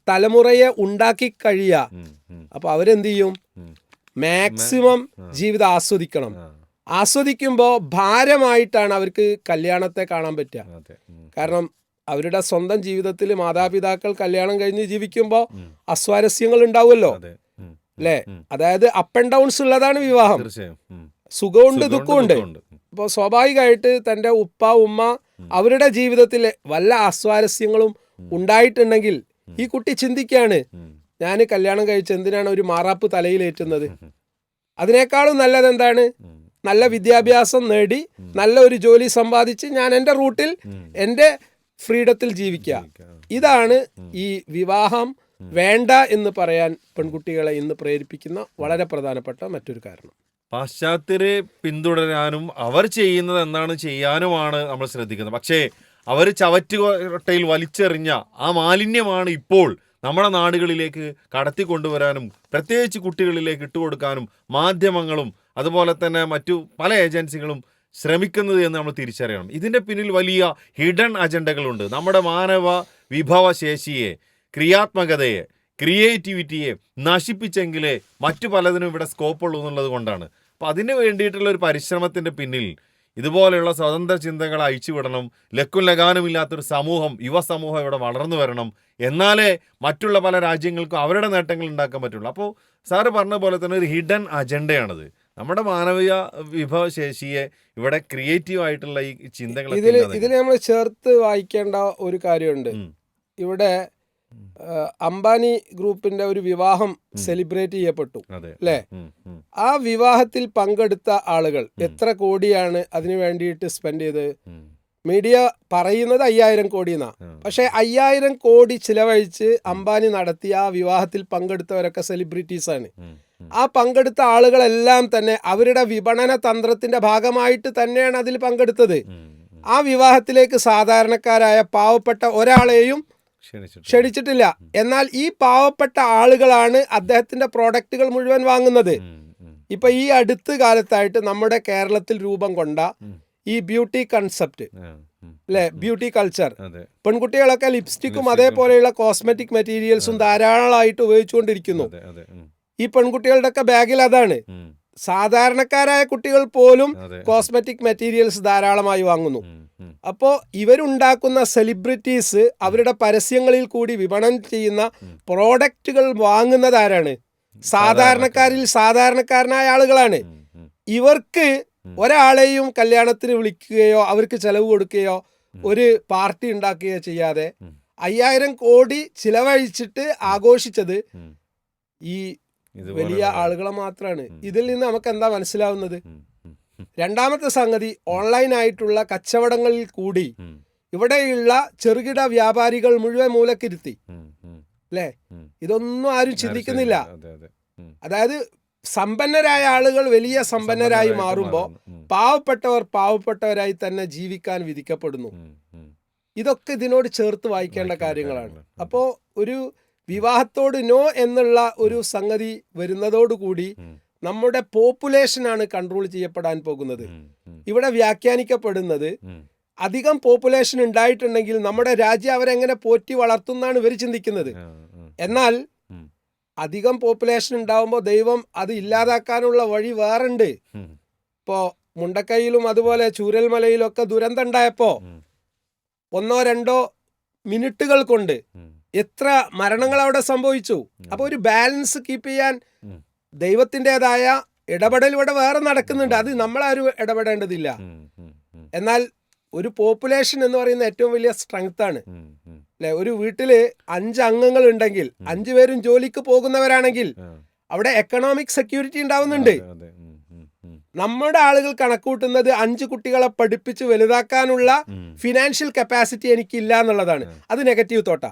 തലമുറയെ ഉണ്ടാക്കി കഴിയുക. അപ്പൊ അവരെന്ത് ചെയ്യും? മാക്സിമം ജീവിതം ആസ്വദിക്കണം. ആസ്വദിക്കുമ്പോൾ ഭാരമായിട്ടാണ് അവർക്ക് കല്യാണത്തെ കാണാൻ പറ്റുക. കാരണം അവരുടെ സ്വന്തം ജീവിതത്തിൽ മാതാപിതാക്കൾ കല്യാണം കഴിഞ്ഞ് ജീവിക്കുമ്പോൾ അസ്വാരസ്യങ്ങൾ ഉണ്ടാവുമല്ലോ, അല്ലേ? അതായത് അപ്പ് ആൻഡ് ഡൗൺസ് ഉള്ളതാണ് വിവാഹം. സുഖമുണ്ട്, ദുഃഖമുണ്ട്. അപ്പോൾ സ്വാഭാവികമായിട്ട് തൻ്റെ ഉപ്പ ഉമ്മ അവരുടെ ജീവിതത്തിൽ വല്ല അസ്വാരസ്യങ്ങളും ഉണ്ടായിട്ടുണ്ടെങ്കിൽ ഈ കുട്ടി ചിന്തിക്കുകയാണ്, ഞാൻ കല്യാണം കഴിച്ച് എന്തിനാണ് ഒരു മാറാപ്പ് തലയിലേറ്റുന്നത്? അതിനേക്കാളും നല്ലത് എന്താണ്? നല്ല വിദ്യാഭ്യാസം നേടി നല്ല ഒരു ജോലി സമ്പാദിച്ച് ഞാൻ എൻ്റെ റൂട്ടിൽ എൻ്റെ ഫ്രീഡത്തിൽ ജീവിക്കുക. ഇതാണ് ഈ വിവാഹം വേണ്ട എന്ന് പറയാൻ പെൺകുട്ടികളെ ഇന്ന് പ്രേരിപ്പിക്കുന്ന വളരെ പ്രധാനപ്പെട്ട മറ്റൊരു കാരണം. പാശ്ചാത്യരെ പിന്തുടരാനും അവർ ചെയ്യുന്നത് എന്താണ് ചെയ്യാനുമാണ് നമ്മൾ ശ്രദ്ധിക്കുന്നത്. പക്ഷേ അവർ ചവറ്റുകൊട്ടയിൽ വലിച്ചെറിഞ്ഞ ആ മാലിന്യമാണ് ഇപ്പോൾ നമ്മുടെ നാടുകളിലേക്ക് കടത്തിക്കൊണ്ടുവരാനും പ്രത്യേകിച്ച് കുട്ടികളിലേക്ക് ഇട്ടുകൊടുക്കാനും മാധ്യമങ്ങളും അതുപോലെ തന്നെ മറ്റു പല ഏജൻസികളും ശ്രമിക്കുന്നത് എന്ന് നമ്മൾ തിരിച്ചറിയണം. ഇതിൻ്റെ പിന്നിൽ വലിയ ഹിഡൻ അജണ്ടകളുണ്ട്. നമ്മുടെ മാനവ വിഭവശേഷിയെ, ക്രിയാത്മകതയെ, ക്രിയേറ്റിവിറ്റിയെ നശിപ്പിച്ചെങ്കിലേ മറ്റു പലതിനും ഇവിടെ സ്കോപ്പുള്ളൂ എന്നുള്ളത് കൊണ്ടാണ്. അപ്പോൾ അതിന് വേണ്ടിയിട്ടുള്ള ഒരു പരിശ്രമത്തിൻ്റെ പിന്നിൽ ഇതുപോലെയുള്ള സ്വതന്ത്ര ചിന്തകൾ അയച്ചുവിടണം. ലക്കും ലഗാനുമില്ലാത്തൊരു സമൂഹം, യുവസമൂഹം ഇവിടെ വളർന്നു വരണം. എന്നാലേ മറ്റുള്ള പല രാജ്യങ്ങൾക്കും അവരുടെ നേട്ടങ്ങൾ ഉണ്ടാക്കാൻ പറ്റുള്ളൂ. അപ്പോൾ സാറ് പറഞ്ഞ പോലെ തന്നെ ഒരു ഹിഡൻ അജണ്ടയാണത്. നമ്മുടെ മാനവിക വിഭവശേഷിയെ ഇവിടെ ക്രിയേറ്റീവ് ആയിട്ടുള്ള ഈ ചിന്തകൾ ഇതിൽ നമ്മൾ ചേർത്ത് വായിക്കേണ്ട ഒരു കാര്യമുണ്ട്. ഇവിടെ അംബാനി ഗ്രൂപ്പിന്റെ ഒരു വിവാഹം സെലിബ്രേറ്റ് ചെയ്യപ്പെട്ടു, അല്ലേ? ആ വിവാഹത്തിൽ പങ്കെടുത്ത ആളുകൾ എത്ര കോടിയാണ് അതിനു വേണ്ടിയിട്ട് സ്പെൻഡ് ചെയ്തത്? മീഡിയ പറയുന്നത് 5000 കോടി എന്നാ. പക്ഷെ 5000 കോടി ചിലവഴിച്ച് അംബാനി നടത്തിയ ആ വിവാഹത്തിൽ പങ്കെടുത്തവരൊക്കെ സെലിബ്രിറ്റീസ് ആണ്. ആ പങ്കെടുത്ത ആളുകളെല്ലാം തന്നെ അവരുടെ വിപണന തന്ത്രത്തിന്റെ ഭാഗമായിട്ട് തന്നെയാണ് അതിൽ പങ്കെടുത്തത്. ആ വിവാഹത്തിലേക്ക് സാധാരണക്കാരായ പാവപ്പെട്ട ഒരാളെയും ക്ഷണിച്ചിട്ടില്ല. എന്നാൽ ഈ പാവപ്പെട്ട ആളുകളാണ് അദ്ദേഹത്തിന്റെ പ്രോഡക്റ്റുകൾ മുഴുവൻ വാങ്ങുന്നത്. ഇപ്പൊ ഈ അടുത്ത കാലത്തായിട്ട് നമ്മുടെ കേരളത്തിൽ രൂപം കൊണ്ട ഈ ബ്യൂട്ടി കൺസെപ്റ്റ്, അല്ലെ, ബ്യൂട്ടി കൾച്ചർ, പെൺകുട്ടികളൊക്കെ ലിപ്സ്റ്റിക്കും അതേപോലെയുള്ള കോസ്മെറ്റിക് മെറ്റീരിയൽസും ധാരാളമായിട്ട് ഉപയോഗിച്ചുകൊണ്ടിരിക്കുന്നു. ഈ പെൺകുട്ടികളുടെ ഒക്കെ ബാഗിൽ അതാണ്. സാധാരണക്കാരായ കുട്ടികൾ പോലും കോസ്മെറ്റിക് മെറ്റീരിയൽസ് ധാരാളമായി വാങ്ങുന്നു. അപ്പോൾ ഇവരുണ്ടാക്കുന്ന സെലിബ്രിറ്റീസ് അവരുടെ പരസ്യങ്ങളിൽ കൂടി വിപണനം ചെയ്യുന്ന പ്രോഡക്റ്റുകൾ വാങ്ങുന്നത് ആരാണ്? സാധാരണക്കാരിൽ സാധാരണക്കാരനായ ആളുകളാണ്. ഇവർക്ക് ഒരാളെയും കല്യാണത്തിന് വിളിക്കുകയോ അവർക്ക് ചെലവ് കൊടുക്കുകയോ ഒരു പാർട്ടി ഉണ്ടാക്കുകയോ ചെയ്യാതെ 5000 കോടി ചിലവഴിച്ചിട്ട് ആഘോഷിച്ചത് ഈ വലിയ ആളുകളെ മാത്രമാണ്. ഇതിൽ നിന്ന് നമുക്ക് എന്താ മനസ്സിലാവുന്നത്? രണ്ടാമത്തെ സംഗതി, ഓൺലൈനായിട്ടുള്ള കച്ചവടങ്ങളിൽ കൂടി ഇവിടെയുള്ള ചെറുകിട വ്യാപാരികൾ മുഴുവൻ മൂലക്കിരുത്തി, അല്ലേ? ഇതൊന്നും ആരും ചിന്തിക്കുന്നില്ല. അതായത് സമ്പന്നരായ ആളുകൾ വലിയ സമ്പന്നരായി മാറുമ്പോൾ പാവപ്പെട്ടവർ പാവപ്പെട്ടവരായി തന്നെ ജീവിക്കാൻ വിധിക്കപ്പെടുന്നു. ഇതൊക്കെ ഇതിനോട് ചേർത്ത് വായിക്കേണ്ട കാര്യങ്ങളാണ്. അപ്പോൾ ഒരു വിവാഹത്തോട് നോ എന്നുള്ള ഒരു സംഗതി വരുന്നതോടുകൂടി നമ്മുടെ പോപ്പുലേഷനാണ് കൺട്രോൾ ചെയ്യപ്പെടാൻ പോകുന്നത്. ഇവിടെ വ്യാഖ്യാനിക്കപ്പെടുന്നത് അധികം പോപ്പുലേഷൻ ഉണ്ടായിട്ടുണ്ടെങ്കിൽ നമ്മുടെ രാജ്യം അവരെങ്ങനെ പോറ്റി വളർത്തുന്നാണ് ഇവർ ചിന്തിക്കുന്നത്. എന്നാൽ അധികം പോപ്പുലേഷൻ ഉണ്ടാവുമ്പോൾ ദൈവം അത് ഇല്ലാതാക്കാനുള്ള വഴി വേറുണ്ട്. ഇപ്പോൾ മുണ്ടക്കൈയിലും അതുപോലെ ചൂരൽമലയിലൊക്കെ ദുരന്തം ഉണ്ടായപ്പോൾ 1-2 മിനിറ്റുകൾ കൊണ്ട് എത്ര മരണങ്ങൾ അവിടെ സംഭവിച്ചു. അപ്പോൾ ഒരു ബാലൻസ് കീപ്പ് ചെയ്യാൻ ദൈവത്തിൻ്റെതായ ഇടപെടൽ ഇവിടെ വേറെ നടക്കുന്നുണ്ട്. അത് നമ്മളാരും ഇടപെടേണ്ടതില്ല. എന്നാൽ ഒരു പോപ്പുലേഷൻ എന്ന് പറയുന്ന ഏറ്റവും വലിയ സ്ട്രെങ്ത് ആണ്, അല്ലെ? ഒരു വീട്ടില് 5 അംഗങ്ങൾ ഉണ്ടെങ്കിൽ 5 പേരും ജോലിക്ക് പോകുന്നവരാണെങ്കിൽ അവിടെ എക്കണോമിക് സെക്യൂരിറ്റി ഉണ്ടാവുന്നുണ്ട്. നമ്മുടെ ആളുകൾ കണക്കൂട്ടുന്നത് 5 കുട്ടികളെ പഠിപ്പിച്ച് വലുതാക്കാനുള്ള ഫിനാൻഷ്യൽ കപ്പാസിറ്റി എനിക്കില്ല എന്നുള്ളതാണ്. അത് നെഗറ്റീവ് തോട്ടാ.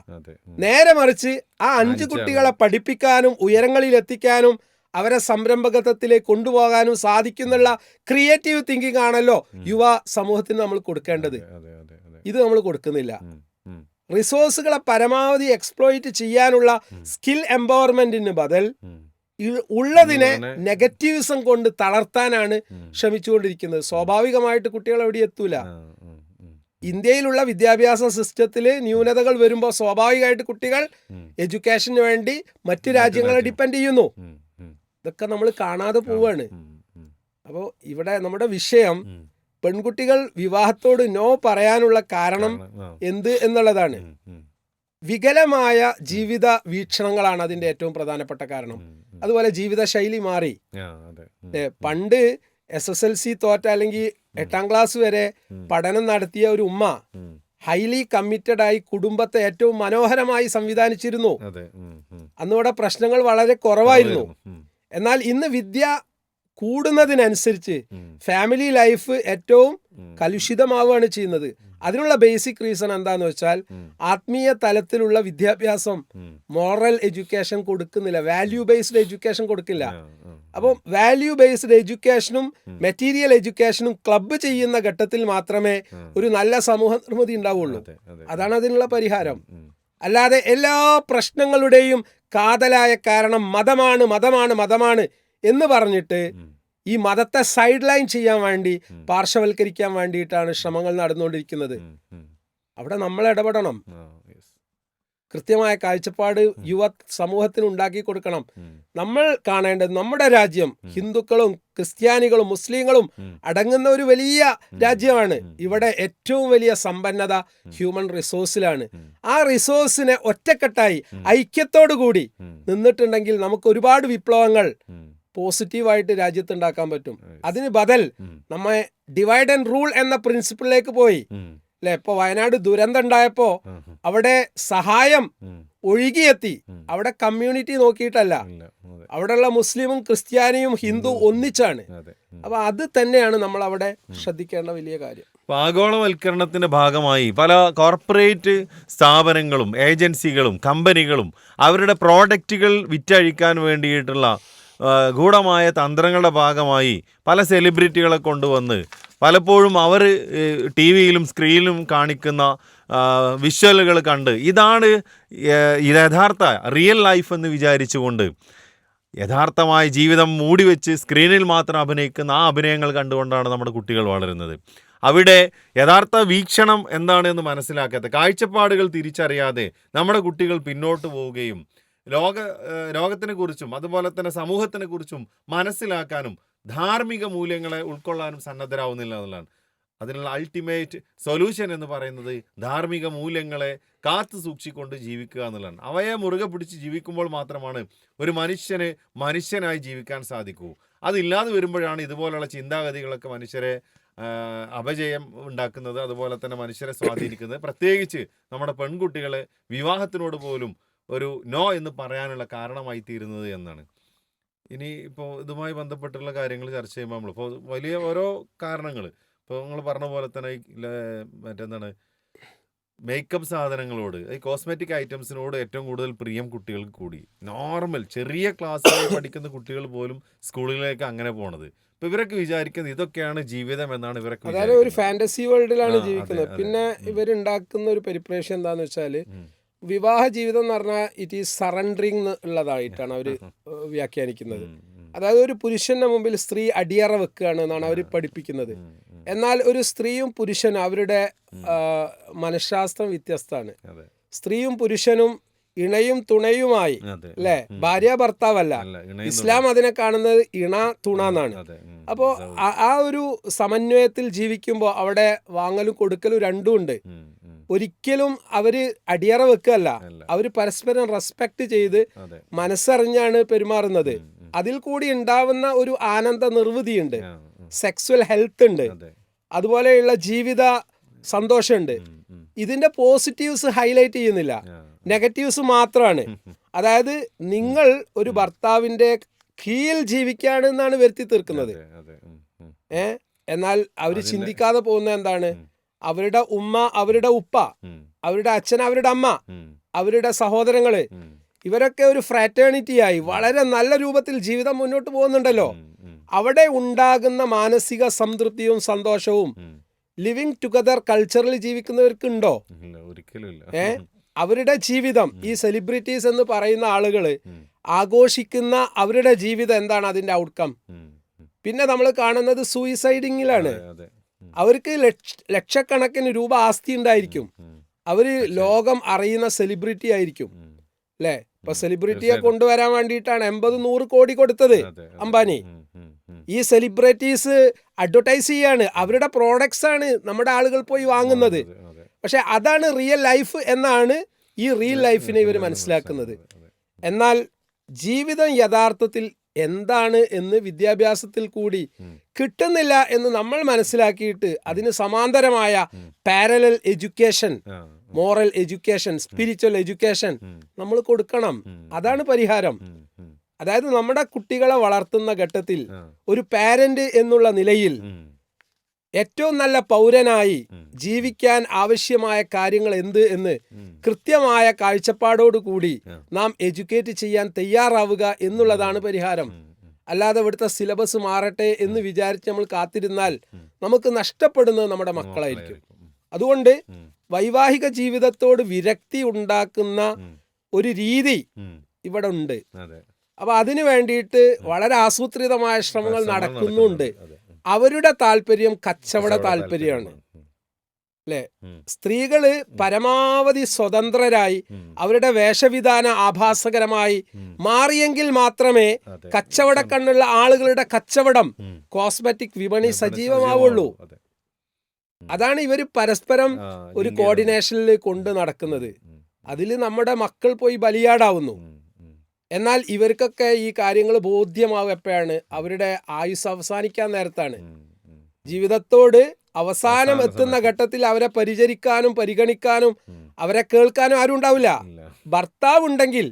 നേരെ മറിച്ച് ആ 5 കുട്ടികളെ പഠിപ്പിക്കാനും ഉയരങ്ങളിൽ എത്തിക്കാനും അവരെ സംരംഭകത്വത്തിലേക്ക് കൊണ്ടുപോകാനും സാധിക്കുന്നുള്ള ക്രിയേറ്റീവ് തിങ്കിങ് ആണല്ലോ യുവ സമൂഹത്തിന് നമ്മൾ കൊടുക്കേണ്ടത്. ഇത് നമ്മൾ കൊടുക്കുന്നില്ല. റിസോഴ്സുകളെ പരമാവധി എക്സ്പ്ലോയിറ്റ് ചെയ്യാനുള്ള സ്കിൽ എംപവർമെന്റിന് ബദൽ ഉള്ളതിനെ നെഗറ്റീവിസം കൊണ്ട് തളർത്താനാണ് ശ്രമിച്ചുകൊണ്ടിരിക്കുന്നത്. സ്വാഭാവികമായിട്ട് കുട്ടികൾ എവിടെ എത്തൂല. ഇന്ത്യയിലുള്ള വിദ്യാഭ്യാസ സിസ്റ്റത്തിൽ ന്യൂനതകൾ വരുമ്പോൾ സ്വാഭാവികമായിട്ട് കുട്ടികൾ എഡ്യൂക്കേഷന് വേണ്ടി മറ്റു രാജ്യങ്ങളെ ഡിപ്പെൻഡ് ചെയ്യുന്നു. ഇതൊക്കെ നമ്മൾ കാണാതെ പോവാണ്. അപ്പോൾ ഇവിടെ നമ്മുടെ വിഷയം പെൺകുട്ടികൾ വിവാഹത്തോട് നോ പറയാനുള്ള കാരണം എന്ത് എന്നുള്ളതാണ്. വികലമായ ജീവിത വീക്ഷണങ്ങളാണ് അതിന്റെ ഏറ്റവും പ്രധാനപ്പെട്ട കാരണം. അതുപോലെ ജീവിതശൈലി മാറി. പണ്ട് SSLC തോറ്റ അല്ലെങ്കിൽ 8ാം ക്ലാസ് വരെ പഠനം നടത്തിയ ഒരു ഉമ്മ ഹൈലി കമ്മിറ്റഡ് ആയി കുടുംബത്തെ ഏറ്റവും മനോഹരമായി സംവിധാനിച്ചിരുന്നു. അന്നിവിടെ പ്രശ്നങ്ങൾ വളരെ കുറവായിരുന്നു. എന്നാൽ ഇന്ന് വിദ്യ കൂടുന്നതിനനുസരിച്ച് ഫാമിലി ലൈഫ് ഏറ്റവും കലുഷിതമാവുകയാണ് ചെയ്യുന്നത്. അതിനുള്ള ബേസിക് റീസൺ എന്താന്ന് വെച്ചാൽ ആത്മീയ തലത്തിലുള്ള വിദ്യാഭ്യാസം, മോറൽ എഡ്യൂക്കേഷൻ കൊടുക്കുന്നില്ല, വാല്യൂ ബേസ്ഡ് എഡ്യൂക്കേഷൻ കൊടുക്കില്ല. അപ്പോൾ വാല്യൂ ബേസ്ഡ് എഡ്യൂക്കേഷനും മെറ്റീരിയൽ എഡ്യൂക്കേഷനും ക്ലബ്ബ് ചെയ്യുന്ന ഘട്ടത്തിൽ മാത്രമേ ഒരു നല്ല സമൂഹ നിർമ്മിതി ഉണ്ടാവുള്ളൂ. അതാണ് അതിനുള്ള പരിഹാരം. അല്ലാതെ എല്ലാ പ്രശ്നങ്ങളുടെയും കാതലായ കാരണം മതമാണ് മതമാണ് മതമാണ് എന്ന് പറഞ്ഞിട്ട് ഈ മതത്തെ സൈഡ് ലൈൻ ചെയ്യാൻ വേണ്ടി, പാർശ്വവൽക്കരിക്കാൻ വേണ്ടിയിട്ടാണ് ശ്രമങ്ങൾ നടന്നുകൊണ്ടിരിക്കുന്നത്. അവിടെ നമ്മൾ ഇടപെടണം. കൃത്യമായ കാഴ്ചപ്പാട് യുവ സമൂഹത്തിന് ഉണ്ടാക്കി കൊടുക്കണം. നമ്മൾ കാണേണ്ടത് നമ്മുടെ രാജ്യം ഹിന്ദുക്കളും ക്രിസ്ത്യാനികളും മുസ്ലിങ്ങളും അടങ്ങുന്ന ഒരു വലിയ രാജ്യമാണ്. ഇവിടെ ഏറ്റവും വലിയ സമ്പന്നത ഹ്യൂമൻ റിസോഴ്സിലാണ്. ആ റിസോഴ്സിനെ ഒറ്റക്കെട്ടായി ഐക്യത്തോടു കൂടി നിന്നിട്ടുണ്ടെങ്കിൽ നമുക്ക് ഒരുപാട് വിപ്ലവങ്ങൾ പോസിറ്റീവായിട്ട് രാജ്യത്തുണ്ടാക്കാൻ പറ്റും. അതിന് ബദൽ നമ്മെ ഡിവൈഡ് ആൻഡ് റൂൾ എന്ന പ്രിൻസിപ്പിളിലേക്ക് പോയി അല്ലെ. ഇപ്പൊ വയനാട് ദുരന്തം ഉണ്ടായപ്പോ അവിടെ സഹായം ഒഴുകിയെത്തി. അവിടെ കമ്മ്യൂണിറ്റി നോക്കിയിട്ടല്ല, അവിടെയുള്ള മുസ്ലിമും ക്രിസ്ത്യാനിയും ഹിന്ദു ഒന്നിച്ചാണ്. അപ്പൊ അത് തന്നെയാണ് നമ്മൾ അവിടെ ശ്രദ്ധിക്കേണ്ട വലിയ കാര്യം. ആഗോളവൽക്കരണത്തിന്റെ ഭാഗമായി പല കോർപ്പറേറ്റ് സ്ഥാപനങ്ങളും ഏജൻസികളും കമ്പനികളും അവരുടെ പ്രോഡക്റ്റുകൾ വിറ്റഴിക്കാൻ വേണ്ടിയിട്ടുള്ള ഗൂഢമായ തന്ത്രങ്ങളുടെ ഭാഗമായി പല സെലിബ്രിറ്റികളെ കൊണ്ടുവന്ന് പലപ്പോഴും അവർ TV-യിലും സ്ക്രീനിലും കാണിക്കുന്ന വിഷ്വലുകൾ കണ്ട് ഇതാണ് യഥാർത്ഥ റിയൽ ലൈഫ് എന്ന് വിചാരിച്ചുകൊണ്ട് യഥാർത്ഥമായ ജീവിതം മൂടിവെച്ച് സ്ക്രീനിൽ മാത്രം അഭിനയിക്കുന്ന ആ അഭിനയങ്ങൾ കണ്ടുകൊണ്ടാണ് നമ്മുടെ കുട്ടികൾ വളരുന്നത്. അവിടെ യഥാർത്ഥ വീക്ഷണം എന്താണെന്ന് മനസ്സിലാക്കാത്ത, കാഴ്ചപ്പാടുകൾ തിരിച്ചറിയാതെ നമ്മുടെ കുട്ടികൾ പിന്നോട്ട് പോവുകയും ലോകത്തിനെ കുറിച്ചും അതുപോലെ തന്നെ സമൂഹത്തിനെ കുറിച്ചും മനസ്സിലാക്കാനും ധാർമ്മിക മൂല്യങ്ങളെ ഉൾക്കൊള്ളാനും സന്നദ്ധരാവുന്നില്ല എന്നുള്ളതാണ്. അതിനുള്ള അൾട്ടിമേറ്റ് സൊല്യൂഷൻ എന്ന് പറയുന്നത് ധാർമ്മിക മൂല്യങ്ങളെ കാത്തു സൂക്ഷിക്കൊണ്ട് ജീവിക്കുക എന്നുള്ളതാണ്. അവയെ മുറുകെ പിടിച്ച് ജീവിക്കുമ്പോൾ മാത്രമാണ് ഒരു മനുഷ്യന് മനുഷ്യനായി ജീവിക്കാൻ സാധിക്കൂ. അതില്ലാതെ വരുമ്പോഴാണ് ഇതുപോലുള്ള ചിന്താഗതികളൊക്കെ മനുഷ്യരെ അപജയം ഉണ്ടാക്കുന്നത്, അതുപോലെ തന്നെ മനുഷ്യരെ സ്വാധീനിക്കുന്നത്. പ്രത്യേകിച്ച് നമ്മുടെ പെൺകുട്ടികളെ വിവാഹത്തിനോട് പോലും ഒരു നോ എന്ന് പറയാനുള്ള കാരണമായി തീരുന്നത് എന്നാണ്. ഇനി ഇപ്പോൾ ഇതുമായി ബന്ധപ്പെട്ടുള്ള കാര്യങ്ങൾ ചർച്ച ചെയ്യുമ്പോൾ നമ്മളിപ്പോൾ വലിയ ഓരോ കാരണങ്ങൾ, ഇപ്പോൾ നിങ്ങൾ പറഞ്ഞ പോലെ തന്നെ മറ്റെന്താണ് മേക്കപ്പ് സാധനങ്ങളോട്, ഈ കോസ്മെറ്റിക് ഐറ്റംസിനോട് ഏറ്റവും കൂടുതൽ പ്രിയം കുട്ടികൾക്ക് കൂടി. നോർമൽ ചെറിയ ക്ലാസ്സിൽ പഠിക്കുന്ന കുട്ടികൾ പോലും സ്കൂളുകളിലേക്ക് അങ്ങനെ പോണത്. ഇപ്പൊ ഇവരൊക്കെ വിചാരിക്കുന്നത് ഇതൊക്കെയാണ് ജീവിതം എന്നാണ് ഇവരൊക്കെ. അതായത് ഒരു ഫാന്റസി വേൾഡിലാണ് ജീവിക്കുന്നത്. പിന്നെ ഇവരുണ്ടാക്കുന്ന ഒരു പരിപ്രേക്ഷ്യം എന്താന്ന് വെച്ചാൽ വിവാഹ ജീവിതം എന്ന് പറഞ്ഞാൽ ഇറ്റ് ഈസ് സറണ്ടറിങ് ഉള്ളതായിട്ടാണ് അവർ വ്യാഖ്യാനിക്കുന്നത്. അതായത് ഒരു പുരുഷന്റെ മുമ്പിൽ സ്ത്രീ അടിയറ വെക്കുകയാണ് എന്നാണ് അവർ പഠിപ്പിക്കുന്നത്. എന്നാൽ ഒരു സ്ത്രീയും പുരുഷനും അവരുടെ മനഃശാസ്ത്രം വ്യത്യസ്തമാണ്. സ്ത്രീയും പുരുഷനും ഇണയും തുണയുമായി അല്ലെ, ഭാര്യ ഭർത്താവല്ല. ഇസ്ലാം അതിനെ കാണുന്നത് ഇണ തുണ എന്നാണ്. അപ്പോൾ ആ ഒരു സമന്വയത്തിൽ ജീവിക്കുമ്പോൾ അവിടെ വാങ്ങലും കൊടുക്കലും രണ്ടും ഉണ്ട്. ഒരിക്കലും അവര് അടിയറ വെക്കല്ല, അവര് പരസ്പരം റെസ്പെക്ട് ചെയ്ത് മനസ്സറിഞ്ഞാണ് പെരുമാറുന്നത്. അതിൽ കൂടി ഉണ്ടാവുന്ന ഒരു ആനന്ദ നിർവൃതിയുണ്ട്, സെക്സ്വൽ ഹെൽത്ത് ഉണ്ട്, അതുപോലെയുള്ള ജീവിത സന്തോഷമുണ്ട്. ഇതിന്റെ പോസിറ്റീവ്സ് ഹൈലൈറ്റ് ചെയ്യുന്നില്ല, നെഗറ്റീവ്സ് മാത്രമാണ്. അതായത് നിങ്ങൾ ഒരു ഭർത്താവിന്റെ കീഴിൽ ജീവിക്കുകയാണ് എന്നാണ് വരുത്തി തീർക്കുന്നത്. എന്നാൽ അവർ ചിന്തിക്കാതെ പോകുന്ന എന്താണ്? അവരുടെ ഉമ്മ, അവരുടെ ഉപ്പ, അവരുടെ അച്ഛൻ, അവരുടെ അമ്മ, അവരുടെ സഹോദരങ്ങള്, ഇവരൊക്കെ ഒരു ഫ്രാറ്റേണിറ്റിയായി വളരെ നല്ല രൂപത്തിൽ ജീവിതം മുന്നോട്ട് പോകുന്നുണ്ടല്ലോ. അവിടെ ഉണ്ടാകുന്ന മാനസിക സംതൃപ്തിയും സന്തോഷവും ലിവിങ് ടുഗദർ കൾച്ചറിൽ ജീവിക്കുന്നവർക്കുണ്ടോ? ഒരിക്കലും. അവരുടെ ജീവിതം, ഈ സെലിബ്രിറ്റീസ് എന്ന് പറയുന്ന ആളുകൾ ആഘോഷിക്കുന്ന അവരുടെ ജീവിതം എന്താണ് അതിന്റെ ഔട്ട്കം? പിന്നെ നമ്മൾ കാണുന്നത് സൂയിസൈഡിങ്ങിലാണ്. അവർക്ക് ലക്ഷക്കണക്കിന് രൂപ ആസ്തി ഉണ്ടായിരിക്കും, അവര് ലോകം അറിയുന്ന സെലിബ്രിറ്റി ആയിരിക്കും അല്ലേ? ഇപ്പൊ സെലിബ്രിറ്റിയെ കൊണ്ടുവരാൻ വേണ്ടിയിട്ടാണ് 80-100 കോടി കൊടുത്തത് അംബാനി. ഈ സെലിബ്രിറ്റീസ് അഡ്വർടൈസ് ചെയ്യാണ്, അവരുടെ പ്രോഡക്ട്സ് ആണ് നമ്മുടെ ആളുകൾ പോയി വാങ്ങുന്നത്. പക്ഷെ അതാണ് റിയൽ ലൈഫ് എന്നാണ് ഈ റിയൽ ലൈഫിനെ ഇവർ മനസ്സിലാക്കുന്നത്. എന്നാൽ ജീവിതം യഥാർത്ഥത്തിൽ എന്താണ് എന്ന് വിദ്യാഭ്യാസത്തിൽ കൂടി കിട്ടുന്നില്ല എന്ന് നമ്മൾ മനസ്സിലാക്കിയിട്ട് അതിന് സമാന്തരമായ parallel education, moral education, spiritual education നമ്മൾ കൊടുക്കണം. അതാണ് പരിഹാരം. അതായത് നമ്മുടെ കുട്ടികളെ വളർത്തുന്ന ഘട്ടത്തിൽ ഒരു പാരന്റ് എന്നുള്ള നിലയിൽ ഏറ്റവും നല്ല പൗരനായി ജീവിക്കാൻ ആവശ്യമായ കാര്യങ്ങൾ എന്ത് എന്ന് കൃത്യമായ കാഴ്ചപ്പാടോടുകൂടി നാം എഡ്യൂക്കേറ്റ് ചെയ്യാൻ തയ്യാറാവുക എന്നുള്ളതാണ് പരിഹാരം. അല്ലാതെ ഇവിടുത്തെ സിലബസ് മാറട്ടെ എന്ന് വിചാരിച്ച് നമ്മൾ കാത്തിരുന്നാൽ നമുക്ക് നഷ്ടപ്പെടുന്നത് നമ്മുടെ മക്കളായിരിക്കും. അതുകൊണ്ട് വൈവാഹിക ജീവിതത്തോട് വിരക്തി ഉണ്ടാക്കുന്ന ഒരു രീതി ഇവിടെ ഉണ്ട്. അപ്പൊ അതിനു വേണ്ടിയിട്ട് വളരെ ആസൂത്രിതമായ ശ്രമങ്ങൾ നടക്കുന്നുണ്ട്. അവരുടെ താല്പര്യം കച്ചവട താല്പര്യമാണ് അല്ലെ? സ്ത്രീകള് പരമാവധി സ്വതന്ത്രരായി അവരുടെ വേഷവിധാന ആഭാസകരമായി മാറിയെങ്കിൽ മാത്രമേ കച്ചവട കണ്ണുള്ള ആളുകളുടെ കച്ചവടം, കോസ്മെറ്റിക് വിപണി സജീവമാവുള്ളൂ. അതാണ് ഇവർ പരസ്പരം ഒരു കോർഡിനേഷനിൽ കൊണ്ട് നടക്കുന്നത്. അതിൽ നമ്മുടെ മക്കൾ പോയി ബലിയാടാവുന്നു. എന്നാൽ ഇവർക്കൊക്കെ ഈ കാര്യങ്ങൾ ബോധ്യമാവും എപ്പോഴാണ്? അവരുടെ ആയുസ് അവസാനിക്കാൻ നേരത്താണ്. ജീവിതത്തോട് അവസാനം എത്തുന്ന ഘട്ടത്തിൽ അവരെ പരിചരിക്കാനും പരിഗണിക്കാനും അവരെ കേൾക്കാനും ആരും ഉണ്ടാവില്ല. ഭർത്താവ് ഉണ്ടെങ്കിൽ,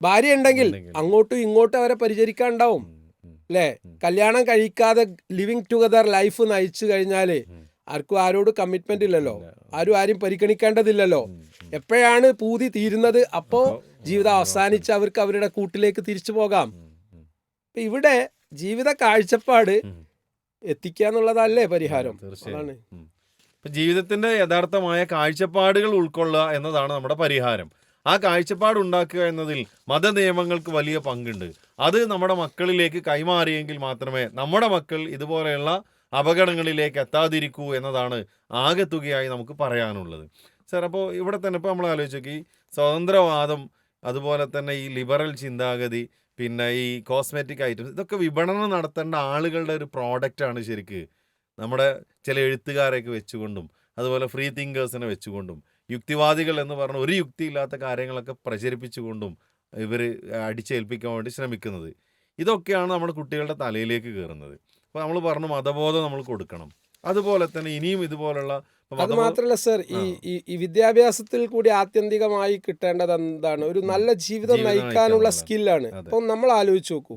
ഭാര്യ ഉണ്ടെങ്കിൽ അങ്ങോട്ടും ഇങ്ങോട്ടും അവരെ പരിചരിക്കാൻ ഉണ്ടാവും അല്ലേ? കല്യാണം കഴിക്കാതെ ലിവിങ് ടുഗദർ ലൈഫ് നയിച്ചു കഴിഞ്ഞാല് ആർക്കും ആരോട് കമ്മിറ്റ്മെന്റ് ഇല്ലല്ലോ, ആരും ആരും പരിഗണിക്കേണ്ടതില്ലല്ലോ. എപ്പോഴാണ് പൂതി തീരുന്നത് അപ്പോ ജീവിതം അവസാനിച്ച് അവർക്ക് അവരുടെ കൂട്ടിലേക്ക് തിരിച്ചു പോകാം. ഇവിടെ ജീവിത കാഴ്ചപ്പാട് എത്തിക്കുക എന്നുള്ളതല്ലേ പരിഹാരം? അതാണ് ജീവിതത്തിന്റെ യഥാർത്ഥമായ കാഴ്ചപ്പാടുകൾ ഉൾക്കൊള്ളുക എന്നതാണ് നമ്മുടെ പരിഹാരം. ആ കാഴ്ചപ്പാട് ഉണ്ടാക്കുക എന്നതിൽ മതനിയമങ്ങൾക്ക് വലിയ പങ്കുണ്ട്. അത് നമ്മുടെ മക്കളിലേക്ക് കൈമാറിയെങ്കിൽ മാത്രമേ നമ്മുടെ മക്കൾ ഇതുപോലെയുള്ള അപകടങ്ങളിലേക്ക് എത്താതിരിക്കൂ എന്നതാണ് ആകെത്തുകയായി നമുക്ക് പറയാനുള്ളത്. സാർ, അപ്പോൾ ഇവിടെ തന്നെ ഇപ്പോൾ നമ്മൾ ആലോചിച്ച് നോക്കി, സ്വതന്ത്രവാദം, അതുപോലെ തന്നെ ഈ ലിബറൽ ചിന്താഗതി, പിന്നെ ഈ കോസ്മെറ്റിക് ഐറ്റംസ്, ഇതൊക്കെ വിപണനം നടത്തേണ്ട ആളുകളുടെ ഒരു പ്രോഡക്റ്റാണ് ശരിക്ക്. നമ്മുടെ ചില എഴുത്തുകാരെയൊക്കെ വെച്ചുകൊണ്ടും അതുപോലെ ഫ്രീ തിങ്കേഴ്സിനെ വെച്ചുകൊണ്ടും യുക്തിവാദികൾ എന്ന് പറഞ്ഞ ഒരു യുക്തിയില്ലാത്ത കാര്യങ്ങളൊക്കെ പ്രചരിപ്പിച്ചുകൊണ്ടും ഇവർ അടിച്ചേൽപ്പിക്കാൻ വേണ്ടി ശ്രമിക്കുന്നത്. ഇതൊക്കെയാണ് നമ്മുടെ കുട്ടികളുടെ തലയിലേക്ക് കയറുന്നത്. അപ്പോൾ നമ്മൾ പറഞ്ഞു മതബോധം നമ്മൾ കൊടുക്കണം. അതുപോലെ തന്നെ ഇനിയും ഇതുപോലുള്ള അത് മാത്രല്ല സർ, ഈ വിദ്യാഭ്യാസത്തിൽ കൂടി ആത്യന്തികമായി കിട്ടേണ്ടത് എന്താണ്? ഒരു നല്ല ജീവിതം നയിക്കാനുള്ള സ്കില്ലാണ്. അപ്പം നമ്മൾ ആലോചിച്ച് നോക്കൂ.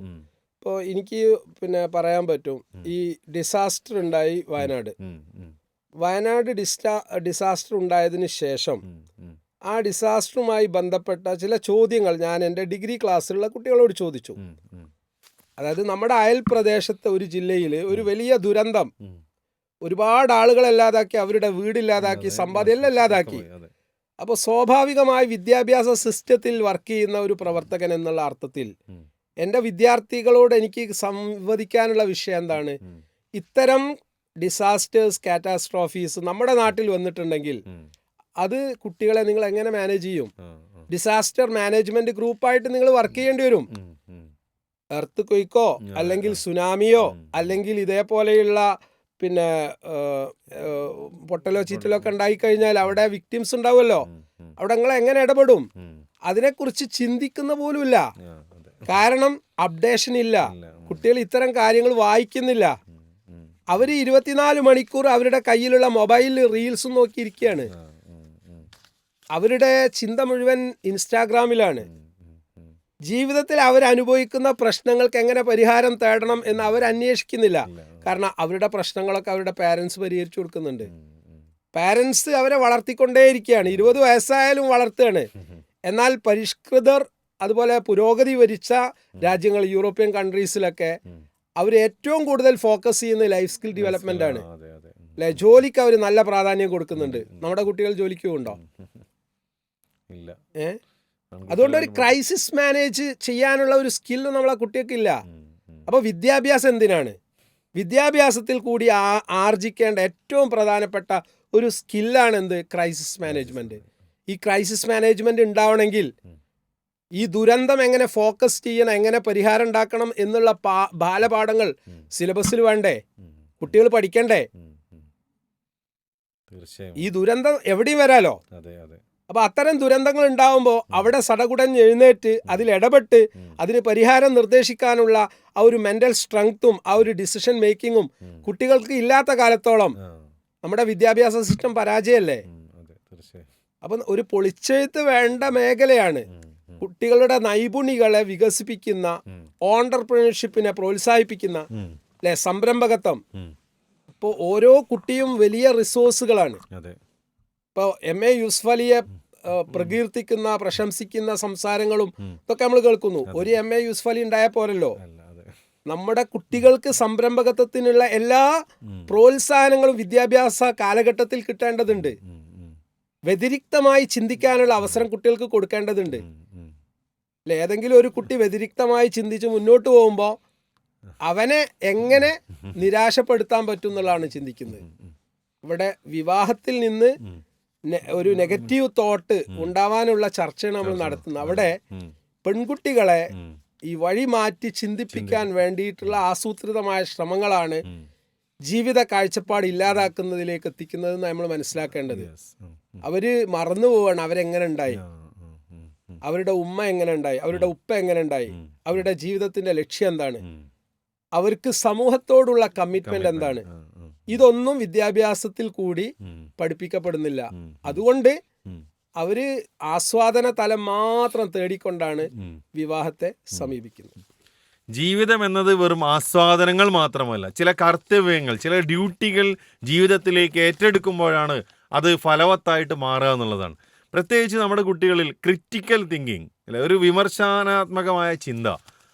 ഇപ്പോൾ എനിക്ക് പറയാൻ പറ്റും, ഈ ഡിസാസ്റ്റർ ഉണ്ടായി വയനാട് ഡിസാസ്റ്റർ ഉണ്ടായതിനു ശേഷം ആ ഡിസാസ്റ്ററുമായി ബന്ധപ്പെട്ട ചില ചോദ്യങ്ങൾ ഞാൻ എൻ്റെ ഡിഗ്രി ക്ലാസ്സിലുള്ള കുട്ടികളോട് ചോദിച്ചു. അതായത് നമ്മുടെ അയൽ പ്രദേശത്തെ ഒരു ജില്ലയിൽ ഒരു വലിയ ദുരന്തം, ഒരുപാട് ആളുകളെ ഇല്ലാതാക്കി, അവരുടെ വീടില്ലാതാക്കി, സമ്പാദ്യം എല്ലാം ഇല്ലാതാക്കി. അപ്പോൾ സ്വാഭാവികമായി വിദ്യാഭ്യാസ സിസ്റ്റത്തിൽ വർക്ക് ചെയ്യുന്ന ഒരു പ്രവർത്തകൻ എന്നുള്ള അർത്ഥത്തിൽ എൻ്റെ വിദ്യാർത്ഥികളോട് എനിക്ക് സംവദിക്കാനുള്ള വിഷയം എന്താണ്? ഇത്തരം ഡിസാസ്റ്റേഴ്സ്, കാറ്റാസ്ട്രോഫീസ് നമ്മുടെ നാട്ടിൽ വന്നിട്ടുണ്ടെങ്കിൽ അത് കുട്ടികളെ നിങ്ങൾ എങ്ങനെ മാനേജ് ചെയ്യും? ഡിസാസ്റ്റർ മാനേജ്മെന്റ് ഗ്രൂപ്പായിട്ട് നിങ്ങൾ വർക്ക് ചെയ്യേണ്ടി വരും. എർത്ത് ക്വയ്ക്കോ അല്ലെങ്കിൽ സുനാമിയോ അല്ലെങ്കിൽ ഇതേപോലെയുള്ള പൊട്ടലോ ചീറ്റലോ ഒക്കെ ഉണ്ടായിക്കഴിഞ്ഞാൽ അവിടെ വിക്ടിംസ് ഉണ്ടാവുമല്ലോ. അവിടെ നിങ്ങൾ എങ്ങനെ ഇടപെടും? അതിനെക്കുറിച്ച് ചിന്തിക്കുന്ന പോലുമില്ല. കാരണം അപ്ഡേഷൻ ഇല്ല. കുട്ടികൾ ഇത്തരം കാര്യങ്ങൾ വായിക്കുന്നില്ല. അവർ 24 മണിക്കൂർ അവരുടെ കയ്യിലുള്ള മൊബൈലിൽ റീൽസും നോക്കിയിരിക്കുകയാണ്. അവരുടെ ചിന്ത മുഴുവൻ ഇൻസ്റ്റാഗ്രാമിലാണ്. ജീവിതത്തിൽ അവരനുഭവിക്കുന്ന പ്രശ്നങ്ങൾക്ക് എങ്ങനെ പരിഹാരം തേടണം എന്ന് അവർ അന്വേഷിക്കുന്നില്ല. കാരണം അവരുടെ പ്രശ്നങ്ങളൊക്കെ അവരുടെ പാരൻസ് പരിഹരിച്ചു കൊടുക്കുന്നുണ്ട്. പാരൻസ് അവരെ വളർത്തിക്കൊണ്ടേയിരിക്കുകയാണ്. 20 വയസ്സായാലും വളർത്തുകയാണ്. എന്നാൽ പരിഷ്കൃതർ അതുപോലെ പുരോഗതി വരിച്ച രാജ്യങ്ങൾ, യൂറോപ്യൻ കൺട്രീസിലൊക്കെ അവർ ഏറ്റവും കൂടുതൽ ഫോക്കസ് ചെയ്യുന്ന ലൈഫ് സ്കിൽ ഡെവലപ്മെന്റ് ആണ്. അല്ലെ, ജോലിക്ക് അവർ നല്ല പ്രാധാന്യം കൊടുക്കുന്നുണ്ട്. നമ്മുടെ കുട്ടികൾ ജോലിക്ക് പോകുന്നുണ്ടോ? അതുകൊണ്ട് ഒരു ക്രൈസിസ് മാനേജ് ചെയ്യാനുള്ള ഒരു സ്കില്ല് നമ്മളെ കുട്ടികൾക്കില്ല. അപ്പോൾ വിദ്യാഭ്യാസം എന്തിനാണ്? വിദ്യാഭ്യാസത്തിൽ കൂടി ആർജിക്കേണ്ട ഏറ്റവും പ്രധാനപ്പെട്ട ഒരു സ്കില്ലാണ് എന്ത്? Crisis management. ഈ ക്രൈസിസ് മാനേജ്മെന്റ് ഉണ്ടാവണമെങ്കിൽ ഈ ദുരന്തം എങ്ങനെ ഫോക്കസ് ചെയ്യണം, എങ്ങനെ പരിഹാരം ഉണ്ടാക്കണം എന്നുള്ള ബാലപാഠങ്ങൾ സിലബസിൽ വേണ്ടേ? കുട്ടികൾ പഠിക്കണ്ടേ? ഈ ദുരന്തം എവിടെയും വരാലോ. അപ്പൊ അത്തരം ദുരന്തങ്ങൾ ഉണ്ടാവുമ്പോൾ അവിടെ സടകുടഞ്ഞ് എഴുന്നേറ്റ് അതിൽ ഇടപെട്ട് അതിന് പരിഹാരം നിർദ്ദേശിക്കാനുള്ള ആ ഒരു മെന്റൽ സ്ട്രെങ്ത്തും ആ ഒരു ഡിസിഷൻ മേക്കിങ്ങും കുട്ടികൾക്ക് ഇല്ലാത്ത കാലത്തോളം നമ്മുടെ വിദ്യാഭ്യാസ സിസ്റ്റം പരാജയമല്ലേ. അപ്പം ഒരു പൊളിച്ചെഴുത്ത് വേണ്ട മേഖലയാണ്. കുട്ടികളുടെ നൈപുണികളെ വികസിപ്പിക്കുന്ന, ഓണ്ടർപ്രണർഷിപ്പിനെ പ്രോത്സാഹിപ്പിക്കുന്ന, അല്ലെ, സംരംഭകത്വം. ഇപ്പോൾ ഓരോ കുട്ടിയും വലിയ റിസോഴ്സുകളാണ്. ഇപ്പോൾ MA യൂസുഫ് അലിയെ പ്രകീർത്തിക്കുന്ന, പ്രശംസിക്കുന്ന സംസാരങ്ങളും ഇതൊക്കെ നമ്മൾ കേൾക്കുന്നു. ഒരു MA യൂസുഫ് അലി ഉണ്ടായാൽ പോരല്ലോ. നമ്മുടെ കുട്ടികൾക്ക് സംരംഭകത്വത്തിനുള്ള എല്ലാ പ്രോത്സാഹനങ്ങളും വിദ്യാഭ്യാസ കാലഘട്ടത്തിൽ കിട്ടേണ്ടതുണ്ട്. വ്യതിരിക്തമായി ചിന്തിക്കാനുള്ള അവസരം കുട്ടികൾക്ക് കൊടുക്കേണ്ടതുണ്ട്. അല്ലെ, ഏതെങ്കിലും ഒരു കുട്ടി വ്യതിരിക്തമായി ചിന്തിച്ച് മുന്നോട്ട് പോകുമ്പോൾ അവനെ എങ്ങനെ നിരാശപ്പെടുത്താൻ പറ്റും എന്നുള്ളതാണ് ചിന്തിക്കുന്നത്. ഇവിടെ വിവാഹത്തിൽ നിന്ന് ഒരു നെഗറ്റീവ് തോട്ട് ഉണ്ടാവാനുള്ള ചർച്ചയാണ് നമ്മൾ നടത്തുന്നത്. അവിടെ പെൺകുട്ടികളെ ഈ വഴി മാറ്റി ചിന്തിപ്പിക്കാൻ വേണ്ടിയിട്ടുള്ള ആസൂത്രിതമായ ശ്രമങ്ങളാണ് ജീവിത കാഴ്ചപ്പാട് ഇല്ലാതാക്കുന്നതിലേക്ക് എത്തിക്കുന്നത് നമ്മൾ മനസ്സിലാക്കേണ്ടത്. അവര് മറന്നു പോവാണ് അവരെങ്ങനെ ഉണ്ടായി, അവരുടെ ഉമ്മ എങ്ങനെ ഉണ്ടായി, അവരുടെ ഉപ്പ എങ്ങനെ ഉണ്ടായി, അവരുടെ ജീവിതത്തിന്റെ ലക്ഷ്യം എന്താണ്, അവർക്ക് സമൂഹത്തോടുള്ള കമ്മിറ്റ്മെന്റ് എന്താണ്. ഇതൊന്നും വിദ്യാഭ്യാസത്തിൽ കൂടി പഠിപ്പിക്കപ്പെടുന്നില്ല. അതുകൊണ്ട് അവര് ആസ്വാദന തലം മാത്രം തേടിക്കൊണ്ടാണ് വിവാഹത്തെ സമീപിക്കുന്നത്. ജീവിതം എന്നത് വെറും ആസ്വാദനങ്ങൾ മാത്രമല്ല, ചില കർത്തവ്യങ്ങൾ, ചില ഡ്യൂട്ടികൾ ജീവിതത്തിലേക്ക് ഏറ്റെടുക്കുമ്പോഴാണ് അത് ഫലവത്തായിട്ട് മാറുക എന്നുള്ളതാണ്. പ്രത്യേകിച്ച് നമ്മുടെ കുട്ടികളിൽ ക്രിറ്റിക്കൽ തിങ്കിങ്, അല്ലെ, ഒരു വിമർശനാത്മകമായ ചിന്ത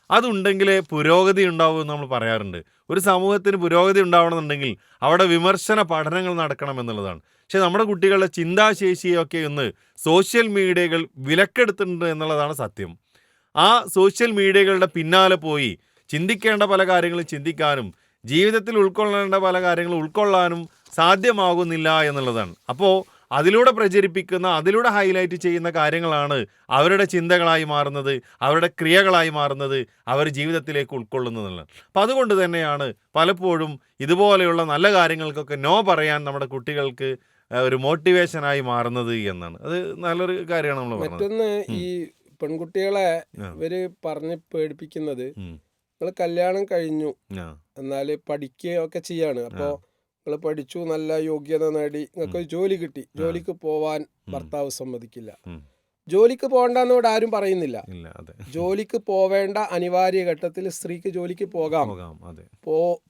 അതുണ്ടെങ്കിലേ പുരോഗതി ഉണ്ടാവൂ എന്ന് നമ്മൾ പറയാറുണ്ട്. ഒരു സമൂഹത്തിന് പുരോഗതി ഉണ്ടാവണമെന്നുണ്ടെങ്കിൽ അവിടെ വിമർശന പഠനങ്ങൾ നടക്കണം എന്നുള്ളതാണ്. പക്ഷേ നമ്മുടെ കുട്ടികളുടെ ചിന്താശേഷിയൊക്കെ ഒന്ന് സോഷ്യൽ മീഡിയകൾ വിലക്കെടുത്തിട്ടുണ്ട് എന്നുള്ളതാണ് സത്യം. ആ സോഷ്യൽ മീഡിയകളുടെ പിന്നാലെ പോയി ചിന്തിക്കേണ്ട പല കാര്യങ്ങളും ചിന്തിക്കാനും ജീവിതത്തിൽ ഉൾക്കൊള്ളേണ്ട പല കാര്യങ്ങളും ഉൾക്കൊള്ളാനും സാധ്യമാകുന്നില്ല എന്നുള്ളതാണ്. അപ്പോൾ അതിലൂടെ പ്രചരിപ്പിക്കുന്ന, അതിലൂടെ ഹൈലൈറ്റ് ചെയ്യുന്ന കാര്യങ്ങളാണ് അവരുടെ ചിന്തകളായി മാറുന്നത്, അവരുടെ ക്രിയകളായി മാറുന്നത്, അവർ ജീവിതത്തിലേക്ക് ഉൾക്കൊള്ളുന്നതല്ല. അപ്പം അതുകൊണ്ട് തന്നെയാണ് പലപ്പോഴും ഇതുപോലെയുള്ള നല്ല കാര്യങ്ങൾക്കൊക്കെ നോ പറയാൻ നമ്മുടെ കുട്ടികൾക്ക് ഒരു മോട്ടിവേഷനായി മാറുന്നത് എന്നാണ്. അത് നല്ലൊരു കാര്യമാണ് നമ്മൾ പറഞ്ഞത്. മറ്റൊന്ന്, ഈ പെൺകുട്ടികളെ ഇവര് പറഞ്ഞ് പേടിപ്പിക്കുന്നത്, നിങ്ങൾ കല്യാണം കഴിഞ്ഞു എന്നാൽ പഠിക്കുകയൊക്കെ ചെയ്യാണ്, അപ്പോൾ നിങ്ങൾ പഠിച്ചു, നല്ല യോഗ്യത നേടി, നിങ്ങൾക്ക് ജോലി കിട്ടി, ജോലിക്ക് പോവാൻ ഭർത്താവ് സമ്മതിക്കില്ല. ജോലിക്ക് പോകണ്ടെന്ന് ഇവിടെ ആരും പറയുന്നില്ല. ജോലിക്ക് പോവേണ്ട അനിവാര്യ ഘട്ടത്തിൽ സ്ത്രീക്ക് ജോലിക്ക് പോകാം.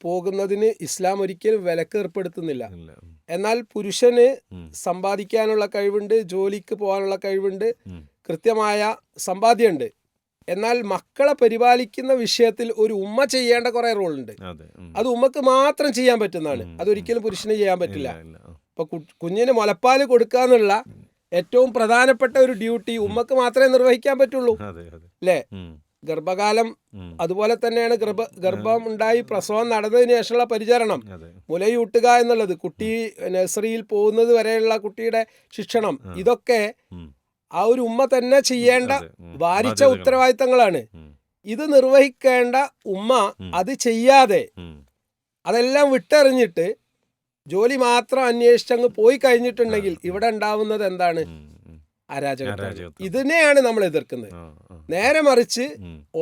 പോകുന്നതിന് ഇസ്ലാം ഒരിക്കലും വിലക്ക് ഏർപ്പെടുത്തുന്നില്ല. എന്നാൽ പുരുഷന് സമ്പാദിക്കാനുള്ള കഴിവുണ്ട്, ജോലിക്ക് പോകാനുള്ള കഴിവുണ്ട്, കൃത്യമായ സമ്പാദ്യമുണ്ട്. എന്നാൽ മക്കളെ പരിപാലിക്കുന്ന വിഷയത്തിൽ ഒരു ഉമ്മ ചെയ്യേണ്ട കുറെ റോളുണ്ട്. അത് ഉമ്മക്ക് മാത്രം ചെയ്യാൻ പറ്റുന്നതാണ്, അതൊരിക്കലും പുരുഷന് ചെയ്യാൻ പറ്റില്ല. ഇപ്പൊ കുഞ്ഞിന് മുലപ്പാൽ കൊടുക്കാന്നുള്ള ഏറ്റവും പ്രധാനപ്പെട്ട ഒരു ഡ്യൂട്ടി ഉമ്മക്ക് മാത്രമേ നിർവഹിക്കാൻ പറ്റുള്ളൂ, അല്ലേ? ഗർഭകാലം അതുപോലെ തന്നെയാണ് ഗർഭം ഉണ്ടായി പ്രസവം നടന്നതിന് ശേഷമുള്ള പരിചരണം, മുലയൂട്ടുക എന്നുള്ളത്, കുട്ടി നഴ്സറിയിൽ പോകുന്നത് വരെയുള്ള കുട്ടിയുടെ ശിക്ഷണം, ഇതൊക്കെ ആ ഒരു ഉമ്മ തന്നെ ചെയ്യേണ്ട ഭാരിച്ച ഉത്തരവാദിത്തങ്ങളാണ്. ഇത് നിർവഹിക്കേണ്ട ഉമ്മ അത് ചെയ്യാതെ അതെല്ലാം വിട്ടെറിഞ്ഞിട്ട് ജോലി മാത്രം അന്വേഷിച്ചങ്ങ് പോയി കഴിഞ്ഞിട്ടുണ്ടെങ്കിൽ ഇവിടെ ഉണ്ടാവുന്നത് എന്താണ്? അരാജകത്വം. ഇതിനെയാണ് നമ്മൾ എതിർക്കുന്നത്. നേരെ മറിച്ച്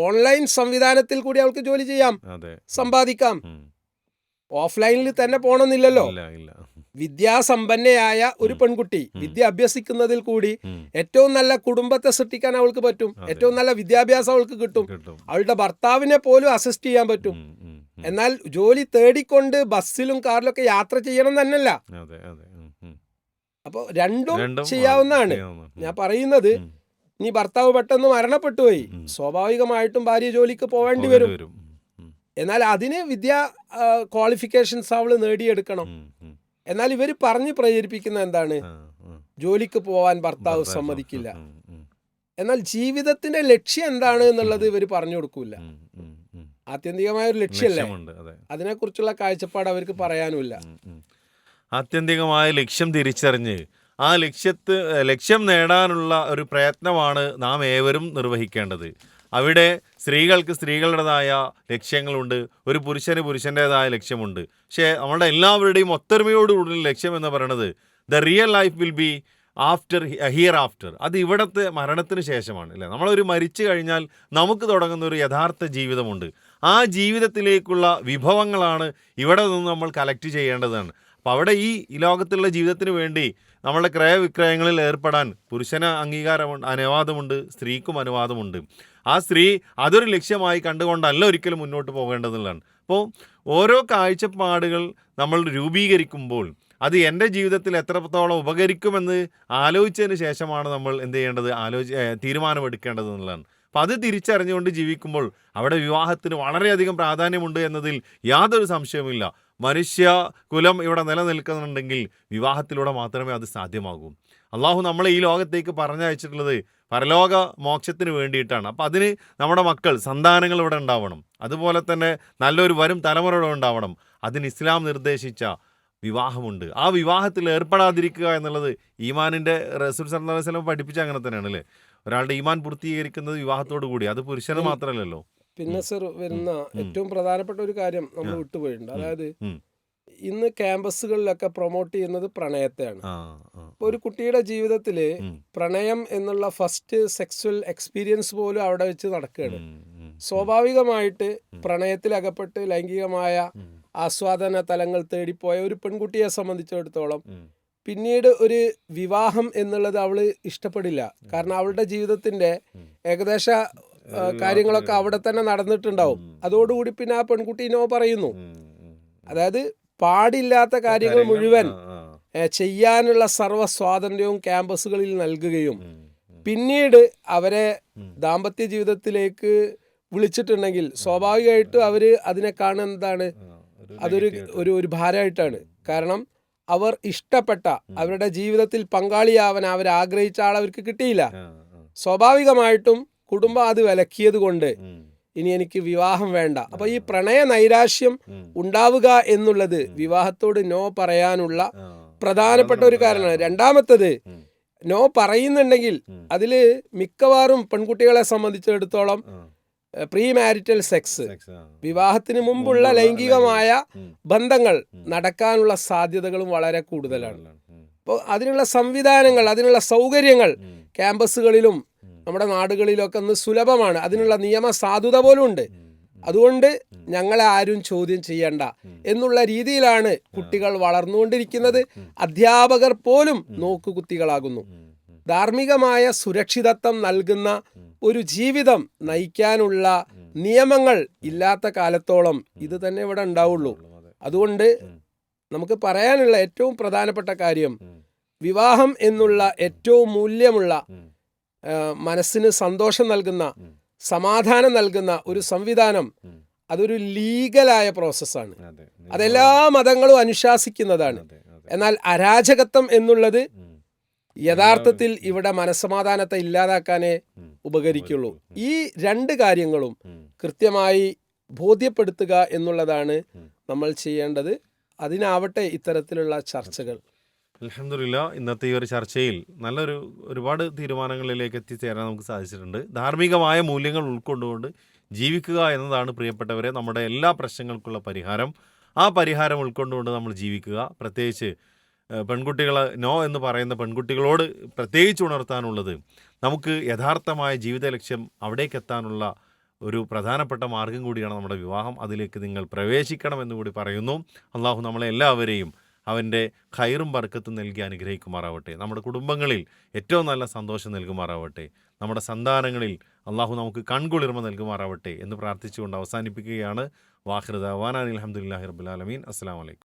ഓൺലൈൻ സംവിധാനത്തിൽ കൂടി അവൾക്ക് ജോലി ചെയ്യാം, സമ്പാദിക്കാം. ഓഫ്ലൈനിൽ തന്നെ പോകണമെന്നില്ലല്ലോ. വിദ്യാസമ്പന്നയായ ഒരു പെൺകുട്ടി വിദ്യ അഭ്യസിക്കുന്നതിൽ കൂടി ഏറ്റവും നല്ല കുടുംബത്തെ സൃഷ്ടിക്കാൻ അവൾക്ക് പറ്റും, ഏറ്റവും നല്ല വിദ്യാഭ്യാസം അവൾക്ക് കിട്ടും, അവളുടെ ഭർത്താവിനെ പോലും അസിസ്റ്റ് ചെയ്യാൻ പറ്റും. എന്നാൽ ജോലി തേടിക്കൊണ്ട് ബസ്സിലും കാറിലൊക്കെ യാത്ര ചെയ്യണം തന്നെയല്ല. അപ്പോൾ രണ്ടും ചെയ്യാവുന്നതാണ്. ഞാൻ പറയുന്നത്, നീ ഭർത്താവ് പെട്ടെന്ന് മരണപ്പെട്ടു പോയി, സ്വാഭാവികമായിട്ടും ഭാര്യ ജോലിക്ക് പോവേണ്ടി വരും. എന്നാൽ അതിന് വിദ്യാ ക്വാളിഫിക്കേഷൻസ് അവള് നേടിയെടുക്കണം. എന്നാൽ ഇവർ പറഞ്ഞ് പ്രചരിപ്പിക്കുന്ന എന്താണ്? ജോലിക്ക് പോവാൻ ഭർത്താവ് സമ്മതിക്കില്ല. എന്നാൽ ജീവിതത്തിന്റെ ലക്ഷ്യം എന്താണ് എന്നുള്ളത് ഇവർ പറഞ്ഞു കൊടുക്കൂല. ആത്യന്തികമായ ഒരു ലക്ഷ്യമല്ലേ, അതിനെക്കുറിച്ചുള്ള കാഴ്ചപ്പാട് അവർക്ക് പറയാനുമില്ല. ആത്യന്തികമായ ലക്ഷ്യം തിരിച്ചറിഞ്ഞ് ആ ലക്ഷ്യം നേടാനുള്ള ഒരു പ്രയത്നമാണ് നാം ഏവരും നിർവഹിക്കേണ്ടത്. അവിടെ സ്ത്രീകൾക്ക് സ്ത്രീകളുടേതായ ലക്ഷ്യങ്ങളുണ്ട്, ഒരു പുരുഷന് പുരുഷൻ്റെതായ ലക്ഷ്യമുണ്ട്. പക്ഷേ നമ്മളുടെ എല്ലാവരുടെയും ഒത്തൊരുമയോടുകൂടി ലക്ഷ്യം എന്ന് പറയുന്നത് the real life will be here after. അത് ഇവിടുത്തെ മരണത്തിന് ശേഷമാണ് അല്ലേ. നമ്മളൊരു മരിച്ചു കഴിഞ്ഞാൽ നമുക്ക് തുടങ്ങുന്ന ഒരു യഥാർത്ഥ ജീവിതമുണ്ട്. ആ ജീവിതത്തിലേക്കുള്ള വിഭവങ്ങളാണ് ഇവിടെ നിന്ന് നമ്മൾ കളക്ട് ചെയ്യേണ്ടതാണ്. അപ്പോൾ അവിടെ ഈ ലോകത്തുള്ള ജീവിതത്തിന് വേണ്ടി നമ്മളുടെ ക്രയവിക്രയങ്ങളിൽ ഏർപ്പെടാൻ പുരുഷന് അനുവാദമുണ്ട്, സ്ത്രീക്കും അനുവാദമുണ്ട്. ആ സ്ത്രീ അതൊരു ലക്ഷ്യമായി കണ്ടുകൊണ്ടല്ല ഒരിക്കലും മുന്നോട്ട് പോകേണ്ടതെന്നുള്ളതാണ്. അപ്പോൾ ഓരോ കാഴ്ചപ്പാടുകൾ നമ്മൾ രൂപീകരിക്കുമ്പോൾ അത് എൻ്റെ ജീവിതത്തിൽ എത്രത്തോളം ഉപകരിക്കുമെന്ന് ആലോചിച്ചതിന് ശേഷമാണ് നമ്മൾ എന്ത് ചെയ്യേണ്ടത്, തീരുമാനമെടുക്കേണ്ടത് എന്നുള്ളതാണ്. അപ്പം അത് തിരിച്ചറിഞ്ഞുകൊണ്ട് ജീവിക്കുമ്പോൾ അവിടെ വിവാഹത്തിന് വളരെയധികം പ്രാധാന്യമുണ്ട് എന്നതിൽ യാതൊരു സംശയവുമില്ല. മനുഷ്യ കുലം ഇവിടെ നിലനിൽക്കുന്നുണ്ടെങ്കിൽ വിവാഹത്തിലൂടെ മാത്രമേ അത് സാധ്യമാകൂ. അള്ളാഹു നമ്മളെ ഈ ലോകത്തേക്ക് പറഞ്ഞയച്ചിട്ടുള്ളത് പരലോക മോക്ഷത്തിന് വേണ്ടിയിട്ടാണ്. അപ്പം അതിന് നമ്മുടെ മക്കൾ സന്താനങ്ങൾ ഇവിടെ ഉണ്ടാവണം, അതുപോലെ തന്നെ നല്ലൊരു വരും തലമുറ ഇവിടെ ഉണ്ടാവണം. അതിന് ഇസ്ലാം നിർദ്ദേശിച്ച വിവാഹമുണ്ട്. ആ വിവാഹത്തിൽ ഏർപ്പെടാതിരിക്കുക എന്നുള്ളത് ഈമാനിൻ്റെ റസൂൽ സല്ലല്ലാഹു അലൈഹി വസല്ലം പഠിപ്പിച്ച അങ്ങനെ തന്നെയാണ് അല്ലേ. ഒരാളുടെ ഈമാൻ പൂർത്തീകരിക്കുന്നത് വിവാഹത്തോടു കൂടി, അത് പുരുഷന് മാത്രമല്ലല്ലോ. പിന്നെ സർ വരുന്ന ഏറ്റവും പ്രധാനപ്പെട്ട ഒരു കാര്യം നമ്മൾ വിട്ടുപോയിട്ടുണ്ട്. അതായത് ഇന്ന് ക്യാമ്പസുകളിലൊക്കെ പ്രൊമോട്ട് ചെയ്യുന്നത് പ്രണയത്തെയാണ്. ഇപ്പോൾ ഒരു കുട്ടിയുടെ ജീവിതത്തിൽ പ്രണയം എന്നുള്ള ഫസ്റ്റ് സെക്സ്വൽ എക്സ്പീരിയൻസ് പോലും അവിടെ വെച്ച് നടക്കുകയാണ്. സ്വാഭാവികമായിട്ട് പ്രണയത്തിൽ അകപ്പെട്ട് ലൈംഗികമായ ആസ്വാദന തലങ്ങൾ തേടിപ്പോയ ഒരു പെൺകുട്ടിയെ സംബന്ധിച്ചിടത്തോളം പിന്നീട് ഒരു വിവാഹം എന്നുള്ളത് അവള് ഇഷ്ടപ്പെടില്ല. കാരണം അവളുടെ ജീവിതത്തിന്റെ ഏകദേശ കാര്യങ്ങളൊക്കെ അവിടെ തന്നെ നടന്നിട്ടുണ്ടാവും. അതോടുകൂടി പിന്നെ ആ പെൺകുട്ടി നോ പറയുന്നു. അതായത് പാടില്ലാത്ത കാര്യങ്ങൾ മുഴുവൻ ചെയ്യാനുള്ള സർവ്വ സ്വാതന്ത്ര്യവും ക്യാമ്പസുകളിൽ നൽകുകയും പിന്നീട് അവരെ ദാമ്പത്യ ജീവിതത്തിലേക്ക് വിളിച്ചിട്ടുണ്ടെങ്കിൽ സ്വാഭാവികമായിട്ടും അവര് അതിനെ കാണുന്നതാണ്, അതൊരു ഒരു ഭാരമായിട്ടാണ്. കാരണം അവർ ഇഷ്ടപ്പെട്ട അവരുടെ ജീവിതത്തിൽ പങ്കാളിയാവാൻ അവർ ആഗ്രഹിച്ച ആൾ അവർക്ക് കിട്ടിയില്ല. സ്വാഭാവികമായിട്ടും കുടുംബം അത് വിലക്കിയത് കൊണ്ട് ഇനി എനിക്ക് വിവാഹം വേണ്ട. അപ്പൊ ഈ പ്രണയ നൈരാശ്യം ഉണ്ടാവുക എന്നുള്ളത് വിവാഹത്തോട് നോ പറയാനുള്ള പ്രധാനപ്പെട്ട ഒരു കാരണമാണ്. രണ്ടാമത്തത്, നോ പറയുന്നുണ്ടെങ്കിൽ അതില് മിക്കവാറും പെൺകുട്ടികളെ സംബന്ധിച്ചിടത്തോളം പ്രീ മാരിറ്റൽ സെക്സ്, വിവാഹത്തിന് മുമ്പുള്ള ലൈംഗികമായ ബന്ധങ്ങൾ നടക്കാനുള്ള സാധ്യതകളും വളരെ കൂടുതലാണ്. അപ്പോൾ അതിനുള്ള സംവിധാനങ്ങൾ, അതിനുള്ള സൗകര്യങ്ങൾ ക്യാമ്പസുകളിലും നമ്മുടെ നാടുകളിലൊക്കെ ഒന്ന് സുലഭമാണ്. അതിനുള്ള നിയമ സാധുത പോലും ഉണ്ട്. അതുകൊണ്ട് ഞങ്ങളെ ആരും ചോദ്യം ചെയ്യണ്ട എന്നുള്ള രീതിയിലാണ് കുട്ടികൾ വളർന്നുകൊണ്ടിരിക്കുന്നത്. അധ്യാപകർ പോലും നോക്കുകുത്തികളാകുന്നു. ധാർമ്മികമായ സുരക്ഷിതത്വം നൽകുന്ന ഒരു ജീവിതം നയിക്കാനുള്ള നിയമങ്ങൾ ഇല്ലാത്ത കാലത്തോളം ഇത് തന്നെ ഇവിടെ ഉണ്ടാവുള്ളൂ. അതുകൊണ്ട് നമുക്ക് പറയാനുള്ള ഏറ്റവും പ്രധാനപ്പെട്ട കാര്യം, വിവാഹം എന്നുള്ള ഏറ്റവും മൂല്യമുള്ള, മനസ്സിന് സന്തോഷം നൽകുന്ന, സമാധാനം നൽകുന്ന ഒരു സംവിധാനം, അതൊരു ലീഗലായ പ്രോസസ്സാണ്. അതെല്ലാ മതങ്ങളും അനുശാസിക്കുന്നതാണ്. എന്നാൽ അരാജകത്വം എന്നുള്ളത് യഥാർത്ഥത്തിൽ ഇവിടെ മനസ്സമാധാനത്തെ ഇല്ലാതാക്കാനേ ഉപകരിക്കുള്ളൂ. ഈ രണ്ട് കാര്യങ്ങളും കൃത്യമായി ബോധ്യപ്പെടുത്തുക എന്നുള്ളതാണ് നമ്മൾ ചെയ്യേണ്ടത്. അതിനാവട്ടെ ഇത്തരത്തിലുള്ള ചർച്ചകൾ. അൽഹംദുലില്ലാ, ഇന്നത്തെ ഈ ഒരു ചർച്ചയിൽ ഒരുപാട് തീരുമാനങ്ങളിലേക്ക് എത്തിച്ചേരാൻ നമുക്ക് സാധിച്ചിട്ടുണ്ട്. ധാർമ്മികമായ മൂല്യങ്ങൾ ഉൾക്കൊണ്ടുകൊണ്ട് ജീവിക്കുക എന്നതാണ് പ്രിയപ്പെട്ടവരെ നമ്മുടെ എല്ലാ പ്രശ്നങ്ങൾക്കുള്ള പരിഹാരം. ആ പരിഹാരം ഉൾക്കൊണ്ടുകൊണ്ട് നമ്മൾ ജീവിക്കുക. പ്രത്യേകിച്ച് പെൺകുട്ടികൾ നോ എന്ന് പറയുന്ന പെൺകുട്ടികളോട് പ്രത്യേകിച്ച് ഉണർത്താനുള്ളത്, നമുക്ക് യഥാർത്ഥമായ ജീവിത ലക്ഷ്യം അവിടേക്ക് എത്താനുള്ള ഒരു പ്രധാനപ്പെട്ട മാർഗം കൂടിയാണ് നമ്മുടെ വിവാഹം. അതിലേക്ക് നിങ്ങൾ പ്രവേശിക്കണമെന്ന് കൂടി പറയുന്നു. അള്ളാഹു നമ്മളെ എല്ലാവരെയും അവൻ്റെ ഖൈറും ബർക്കത്തും നൽകി അനുഗ്രഹിക്കുമാറാവട്ടെ. നമ്മുടെ കുടുംബങ്ങളിൽ ഏറ്റവും നല്ല സന്തോഷം നൽകുമാറാവട്ടെ. നമ്മുടെ സന്താനങ്ങളിൽ അള്ളാഹു നമുക്ക് കൺകുളിർമ നൽകുമാറാവട്ടെ എന്ന് പ്രാർത്ഥിച്ചുകൊണ്ട് അവസാനിപ്പിക്കുകയാണ്. വാഖിറു ദഅ്വാനാ അൽഹംദുലില്ലാഹി റബ്ബിൽ ആലമീൻ. അസ്സലാമു അലൈക്കും.